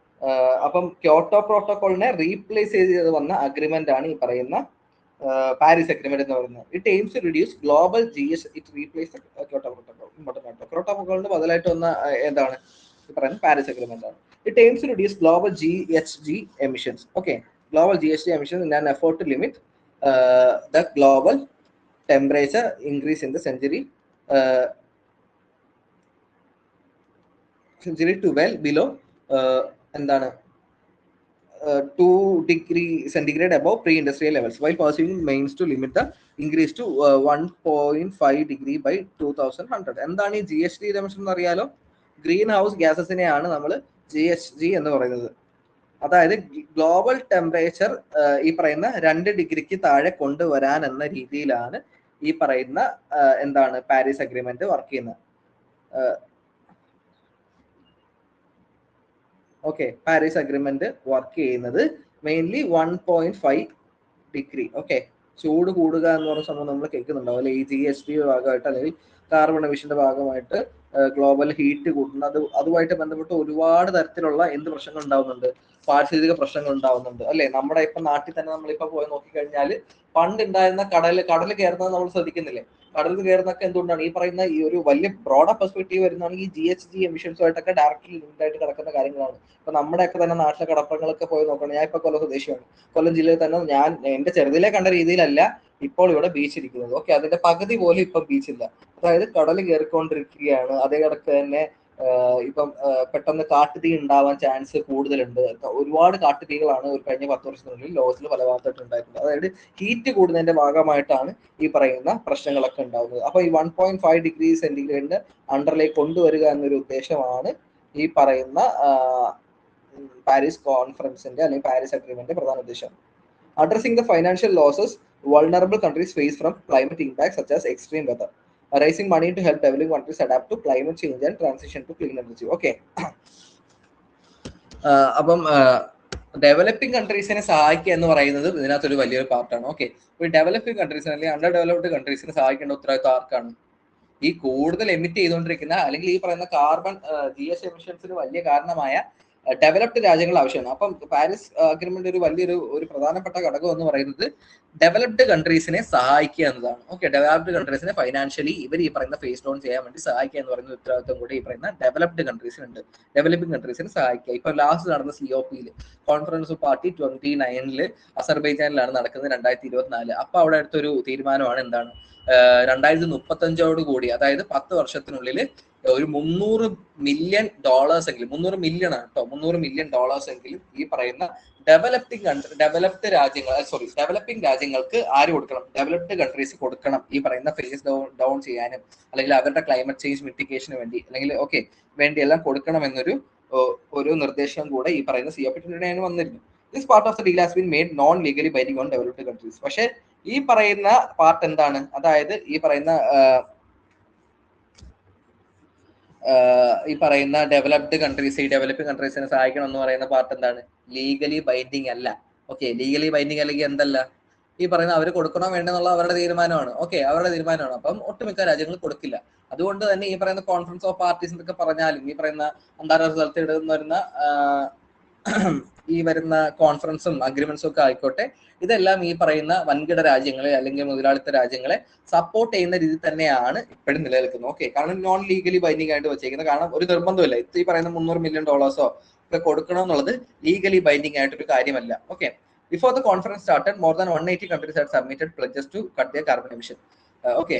അപ്പം Kyoto പ്രോട്ടോകോളിനെ replace ചെയ്ത് വന്ന agreement ആണ് ഈ പറയുന്ന Paris agreement എന്ന് പറയുന്നത്. It aims to reduce global GHG. It replace Kyoto protocol. Important ആട്ടോ. Kyoto പ്രോട്ടോകോളിന് ബദലായിട്ട് വന്ന എന്താണ് ഈ പറയുന്ന പാരീസ് അഗ്രിമെന്റ് ആണ്. It aims to reduce global GHG emissions. Okay, global GHG emissions in an effort to limit the global temperature increase in the century to well below എന്താണ് 2 degree centigrade above pre-industrial levels, while pursuing means to limit the increase to 1.5 degree by 2100. എന്താണ് ഈ GHG emission എന്ന് അറിയാലോ? Green house ഗ്യാസസിനെയാണ് നമ്മൾ GHG എന്ന് പറയുന്നത്. അതായത് global temperature ഈ പറയുന്ന 2 ഡിഗ്രിക്ക് താഴെ കൊണ്ടുവരാൻ എന്ന രീതിയിലാണ് ഈ പറയുന്ന എന്താണ് പാരീസ് അഗ്രിമെന്റ് വർക്ക് ചെയ്യുന്നത്. ഓക്കെ, പാരീസ് അഗ്രിമെന്റ് വർക്ക് ചെയ്യുന്നത് മെയിൻലി 1.5 ഡിഗ്രി. ഓക്കെ, ചൂട് കൂടുക എന്ന് പറഞ്ഞ സംഭവം നമ്മൾ കേൾക്കുന്നുണ്ടാവും അല്ലെ? ഈ GHG ഭാഗമായിട്ട് അല്ലെങ്കിൽ കാർബൺ എമിഷന്റെ ഭാഗമായിട്ട് ഗ്ലോബൽ ഹീറ്റ് കൂടുന്നത്, അതുമായിട്ട് ബന്ധപ്പെട്ട് ഒരുപാട് തരത്തിലുള്ള എന്ത് പ്രശ്നങ്ങൾ ഉണ്ടാവുന്നുണ്ട്, പാരിസ്ഥിതിക പ്രശ്നങ്ങൾ ഉണ്ടാവുന്നുണ്ട് അല്ലെ? നമ്മുടെ ഇപ്പൊ നാട്ടിൽ തന്നെ നമ്മളിപ്പോ പോയി നോക്കിക്കഴിഞ്ഞാൽ പണ്ട് ഉണ്ടായിരുന്ന കടൽ കയറുന്നത് നമ്മൾ ശ്രദ്ധിക്കുന്നില്ലേ? കടലിൽ കയറുന്നൊക്കെ എന്തുകൊണ്ടാണ്? ഈ പറയുന്ന ഈ ഒരു വലിയ ബ്രോഡർ പെർസ്പെക്റ്റീവ് വരുന്നതാണെങ്കിൽ ഈ GHG എമിഷൻസുമായിട്ടൊക്കെ ഡയറക്റ്റ്ലി ലിങ്ക്ഡ് ആയിട്ട് കിടക്കുന്ന കാര്യങ്ങളാണ്. ഇപ്പൊ നമ്മുടെയൊക്കെ തന്നെ നാട്ടിലെ കടപ്പുറങ്ങളൊക്കെ പോയി നോക്കണം. ഞാൻ ഇപ്പൊ കൊല്ലം സ്വദേശിയാണ്. കൊല്ലം ജില്ലയിൽ തന്നെ ഞാൻ എന്റെ ചെറുതിലെ കണ്ട രീതിയിലല്ല ഇപ്പോൾ ഇവിടെ ബീച്ച് ഇരിക്കുന്നത്. ഓക്കെ, അതിന്റെ പകുതി പോലും ഇപ്പൊ ബീച്ചില്ല. അതായത് കടൽ കയറിക്കൊണ്ടിരിക്കുകയാണ്. അതേ കണക്ക് തന്നെ ഇപ്പം പെട്ടെന്ന് കാട്ടുതീ ഉണ്ടാവാൻ ചാൻസ് കൂടുതലുണ്ട്. ഒരുപാട് കാട്ടുതീകളാണ് ഒരു കഴിഞ്ഞ 10 വർഷത്തിനുള്ളിൽ ലോകത്തിൽ പല ഭാഗത്തായിട്ട് ഉണ്ടായിട്ടുണ്ട്. അതായത് ഹീറ്റ് കൂടുന്നതിന്റെ ഭാഗമായിട്ടാണ് ഈ പറയുന്ന പ്രശ്നങ്ങളൊക്കെ ഉണ്ടാകുന്നത്. അപ്പൊ ഈ 1.5 ഡിഗ്രി സെന്റിഗ്രേഡിന്റെ അണ്ടറിലേക്ക് കൊണ്ടുവരിക എന്നൊരു ഉദ്ദേശമാണ് ഈ പറയുന്ന പാരീസ് കോൺഫറൻസിന്റെ അല്ലെങ്കിൽ പാരീസ് അഗ്രിമെന്റ് പ്രധാന ഉദ്ദേശം. Addressing the financial losses vulnerable countries face from climate impacts such as extreme weather, raising money to help developing countries adapt to climate change and transition to clean energy. Okay, അപ്പം developing കൺട്രീസിനെ സഹായിക്കുക എന്ന് പറയുന്നത് ഇതിനകത്തൊരു വലിയൊരു പാർട്ടാണ്. Okay, ഈ developing കൺട്രീസിന് അല്ലെങ്കിൽ under developed കൺട്രീസിനെ സഹായിക്കേണ്ട ഉത്തരവാദിത്വം ആർക്കാണ്? ഈ കൂടുതൽ എമിറ്റ് ചെയ്തുകൊണ്ടിരിക്കുന്ന അല്ലെങ്കിൽ ഈ പറയുന്ന കാർബൺ GHG എമിഷൻസിന് വലിയ കാരണമായ ഡെവലപ്ഡ് രാജ്യങ്ങൾ ആവശ്യമാണ്. അപ്പം പാരീസ് അഗ്രിമെന്റ് ഒരു പ്രധാനപ്പെട്ട ഘടകം എന്ന് പറയുന്നത് ഡെവലപ്ഡ് കൺട്രീസിനെ സഹായിക്കുക എന്നതാണ്. ഓക്കെ, ഡെവലപ്ഡ് കൺട്രീസിനെ ഫൈനാൻഷ്യലി ഇവർ ഈ പറയുന്ന ഫേസ് ഡൗൺ ചെയ്യാൻ വേണ്ടി സഹായിക്കുക എന്ന് പറയുന്ന ഉത്തരവാദിത്വം കൂടി ഈ പറയുന്ന ഡെവലപ്ഡ് കൺട്രീസിനുണ്ട്. ഡെവലപ്പിംഗ് കൺട്രീസിനെ സഹായിക്കുക. ഇപ്പൊ ലാസ്റ്റ് നടന്ന COP കോൺഫറൻസ് ഓഫ് പാർട്ടി 29 അസർബൈജാനിലാണ് നടക്കുന്നത് 2024. അപ്പൊ അവിടെ അടുത്തൊരു തീരുമാനമാണ് എന്താണ്, 2035 കൂടി, അതായത് 10 വർഷത്തിനുള്ളിൽ ഒരു $300 മില്യൺ എങ്കിലും, 300 മില്യൺ ആണ് കേട്ടോ, $300 മില്യൺ എങ്കിലും ഈ പറയുന്ന ഡെവലപ്പിംഗ് രാജ്യങ്ങൾക്ക് ആര് കൊടുക്കണം? ഡെവലപ്ഡ് കൺട്രീസ് കൊടുക്കണം. ഈ പറയുന്ന ഫേസ് ഡൗൺ ചെയ്യാനും അല്ലെങ്കിൽ അവരുടെ ക്ലൈമറ്റ് ചേഞ്ച് മിറ്റിഗേഷന് വേണ്ടി അല്ലെങ്കിൽ വേണ്ടിയെല്ലാം കൊടുക്കണം എന്നൊരു നിർദ്ദേശം കൂടെ ഈ പറയുന്ന COP29 വന്നിരുന്നു. This part of the deal has been made non legally binding on developed countries. പക്ഷേ ഈ പറയുന്ന പാർട്ട് എന്താണ്? അതായത് ഈ പറയുന്ന ഡെവലപ്ഡ് കൺട്രീസ്, ഈ ഡെവലപ്പിംഗ് കൺട്രീസിനെ സഹായിക്കണം എന്ന് പറയുന്ന പാർട്ട് എന്താണ്? ലീഗലി ബൈൻഡിങ് അല്ല. ഓക്കെ, ലീഗലി ബൈൻഡിങ് അല്ലെങ്കിൽ എന്തല്ല, ഈ പറയുന്ന അവർ കൊടുക്കണോ വേണ്ടെന്നുള്ള അവരുടെ തീരുമാനമാണ്. ഓക്കെ, അവരുടെ തീരുമാനമാണ്. അപ്പം ഒട്ടുമിക്ക രാജ്യങ്ങൾ കൊടുക്കില്ല. അതുകൊണ്ട് തന്നെ ഈ പറയുന്ന കോൺഫറൻസ് ഓഫ് പാർട്ടീസ് എന്നൊക്കെ പറഞ്ഞാലും ഈ പറയുന്ന അന്താരാഷ്ട്ര തലത്തിൽ ഇടുന്ന വരുന്ന ഈ വരുന്ന കോൺഫറൻസും അഗ്രിമെന്റ്സും ഒക്കെ ആയിക്കോട്ടെ, ഇതെല്ലാം ഈ പറയുന്ന വൻകിട രാജ്യങ്ങളെ അല്ലെങ്കിൽ മുതലാളിത്ത രാജ്യങ്ങളെ സപ്പോർട്ട് ചെയ്യുന്ന രീതി തന്നെയാണ് ഇപ്പോഴും നിലനിൽക്കുന്നത്. ഓക്കെ, കാരണം നോൺ ലീഗലി ബൈൻഡിങ് ആയിട്ട് വെച്ചേക്കുന്നത്. കാരണം ഒരു നിർബന്ധമില്ല ഈ പറയുന്ന $300 മില്യൺ ഒക്കെ കൊടുക്കണം എന്നുള്ളത് ലീഗലി ബൈൻഡിങ് ആയിട്ടൊരു കാര്യമല്ല. Okay, before the conference started more than 180 countries had submitted pledges to cut their carbon emission. Okay,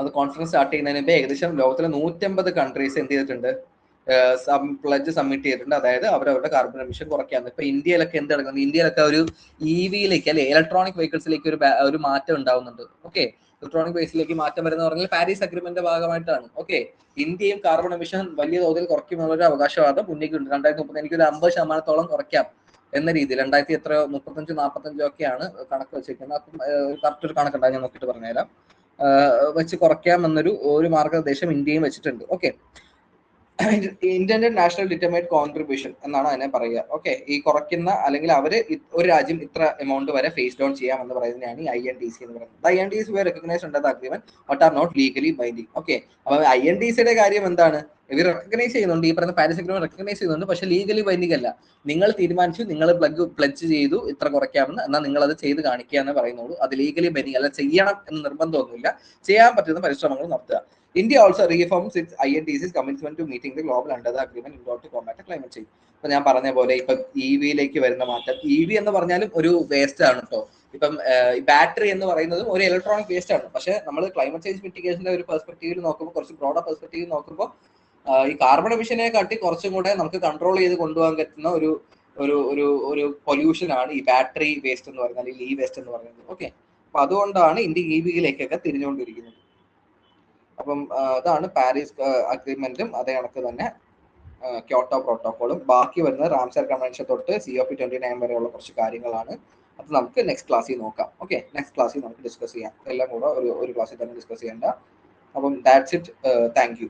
അത് കോൺഫറൻസ് സ്റ്റാർട്ട് ചെയ്യുന്നതിന് മുമ്പ് ഏകദേശം ലോകത്തിലെ 150 കൺട്രീസ് എന്ത് ചെയ്തിട്ടുണ്ട്? പ്ലഡ്ജ് സബ്മിറ്റ് ചെയ്തിട്ടുണ്ട്. അതായത് അവരവരുടെ കാർബൺ എമിഷൻ കുറയ്ക്കാന്ന്. ഇപ്പൊ ഇന്ത്യയിലൊക്കെ എന്ത് നടക്കുന്നത്? ഇന്ത്യയിലൊക്കെ ഒരു EVയിലേക്ക് അല്ലെ ഇലക്ട്രോണിക് വെഹിക്കിൾസിലേക്ക് ഒരു മാറ്റം ഉണ്ടാവുന്നുണ്ട്. ഓക്കെ, ഇലക്ട്രോണിക് ബേസിലേക്ക് മാറ്റം വരുന്ന പറഞ്ഞാൽ പാരീസ് അഗ്രിമെന്റിന്റെ ഭാഗമായിട്ടാണ്. ഓക്കെ, ഇന്ത്യയും കാർബൺ എമിഷൻ വലിയ തോതിൽ കുറയ്ക്കുമെന്നുള്ള ഒരു അവകാശവാദം മുന്നേക്കുണ്ട്. 2030 എനിക്കൊരു 50% കുറയ്ക്കാം എന്ന രീതിയിൽ 2035 ഒക്കെയാണ് കണക്ക് വെച്ചിരിക്കുന്നത്. അപ്പം കറക്റ്റ് ഒരു കണക്കുണ്ടാകും, ഞാൻ നോക്കിയിട്ട് പറഞ്ഞുതരാം. വെച്ച് കുറയ്ക്കാമെന്നൊരു മാർഗ്ഗനിർദ്ദേശം ഇന്ത്യയും വെച്ചിട്ടുണ്ട്. Okay, intended national determined contribution എന്നാണ് അതിനെ പറയുക. ഓക്കെ, ഈ കുറയ്ക്കുന്ന അല്ലെങ്കിൽ അവര് ഒരു രാജ്യം ഇത്ര എമൗണ്ട് വരെ ഫേസ് ഡൗൺ ചെയ്യാം എന്ന് പറയുന്നതാണ് ഈ INDC എന്ന് പറയുന്നത്. INDC were recognized under the agreement but are not legally binding. Okay, അപ്പൊ INDCയുടെ കാര്യം എന്താണ്? ഇവർ റെക്കഗ്നൈസ് ചെയ്യുന്നുണ്ട്, ഈ പറയുന്ന പാരീസ് അഗ്രിമെന്റ് റെക്കഗ്നൈസ് ചെയ്യുന്നുണ്ട്, പക്ഷെ ലീഗലി ബൈൻഡിംഗ് അല്ല. നിങ്ങൾ തീരുമാനിച്ചു, നിങ്ങൾ പ്ലഡ്ജ് ചെയ്തു ഇത്ര കുറയ്ക്കാമെന്ന്, എന്നാൽ നിങ്ങൾ അത് ചെയ്ത് കാണിക്കുക എന്ന് പറയുന്നുള്ളൂ. അത് ലീഗലി ബൈൻഡിംഗ് അല്ല, ചെയ്യണം എന്ന് നിർബന്ധമൊന്നുമില്ല, ചെയ്യാൻ പറ്റുന്ന പരിശ്രമങ്ങൾ നടത്തുക. India also reaffirms its INDC's commitment to meeting the global under the agreement in order to combat climate change. ഇപ്പൊ ഞാൻ പറഞ്ഞ പോലെ ഇപ്പൊ EV വരുന്ന മാറ്റം, EV എന്ന് പറഞ്ഞാലും ഒരു വേസ്റ്റ് ആണ് കേട്ടോ. ഇപ്പം ബാറ്ററി എന്ന് പറയുന്നതും ഒരു ഇലക്ട്രോണിക് വേസ്റ്റ് ആണ്. പക്ഷെ നമ്മൾ ക്ലൈമറ്റ് ചേഞ്ച് മിറ്റിഗേഷന്റെ ഒരു പെർസ്പെക്റ്റീവിൽ നോക്കുമ്പോൾ, കുറച്ച് ബ്രോഡർ പെർസ്പെക്റ്റീവിൽ നോക്കുമ്പോൾ, ഈ കാർബൺ എമിഷനെ കാട്ടി കുറച്ചും കൂടെ നമുക്ക് കൺട്രോൾ ചെയ്ത് കൊണ്ടുപോകാൻ പറ്റുന്ന ഒരു ഒരു ഒരു ഒരു പൊല്യൂഷൻ ആണ് ഈ ബാറ്ററി വേസ്റ്റ് എന്ന് പറയുന്നത്, അല്ലെങ്കിൽ ഈ വേസ്റ്റ് എന്ന് പറയുന്നത്. ഓക്കെ, അപ്പൊ അതുകൊണ്ടാണ് ഇന്ത്യ EV തിരിഞ്ഞുകൊണ്ടിരിക്കുന്നത്. അപ്പം അതാണ് പാരീസ് അഗ്രിമെന്റും അതേ കണക്ക് തന്നെ ക്യോട്ടോ പ്രോട്ടോക്കോളും. ബാക്കി വരുന്നത് റാംസർ കൺവെൻഷൻ തൊട്ട് COP29 വരെയുള്ള കുറച്ച് കാര്യങ്ങളാണ്. അത് നമുക്ക് നെക്സ്റ്റ് ക്ലാസ്സിൽ നോക്കാം. ഓക്കെ, നെക്സ്റ്റ് ക്ലാസ്സിൽ നമുക്ക് ഡിസ്കസ് ചെയ്യാം. എല്ലാം കൂടെ ഒരു ക്ലാസ്സിൽ തന്നെ ഡിസ്കസ് ചെയ്യേണ്ട. അപ്പം ദാറ്റ്സ് ഇറ്റ്. Thank you.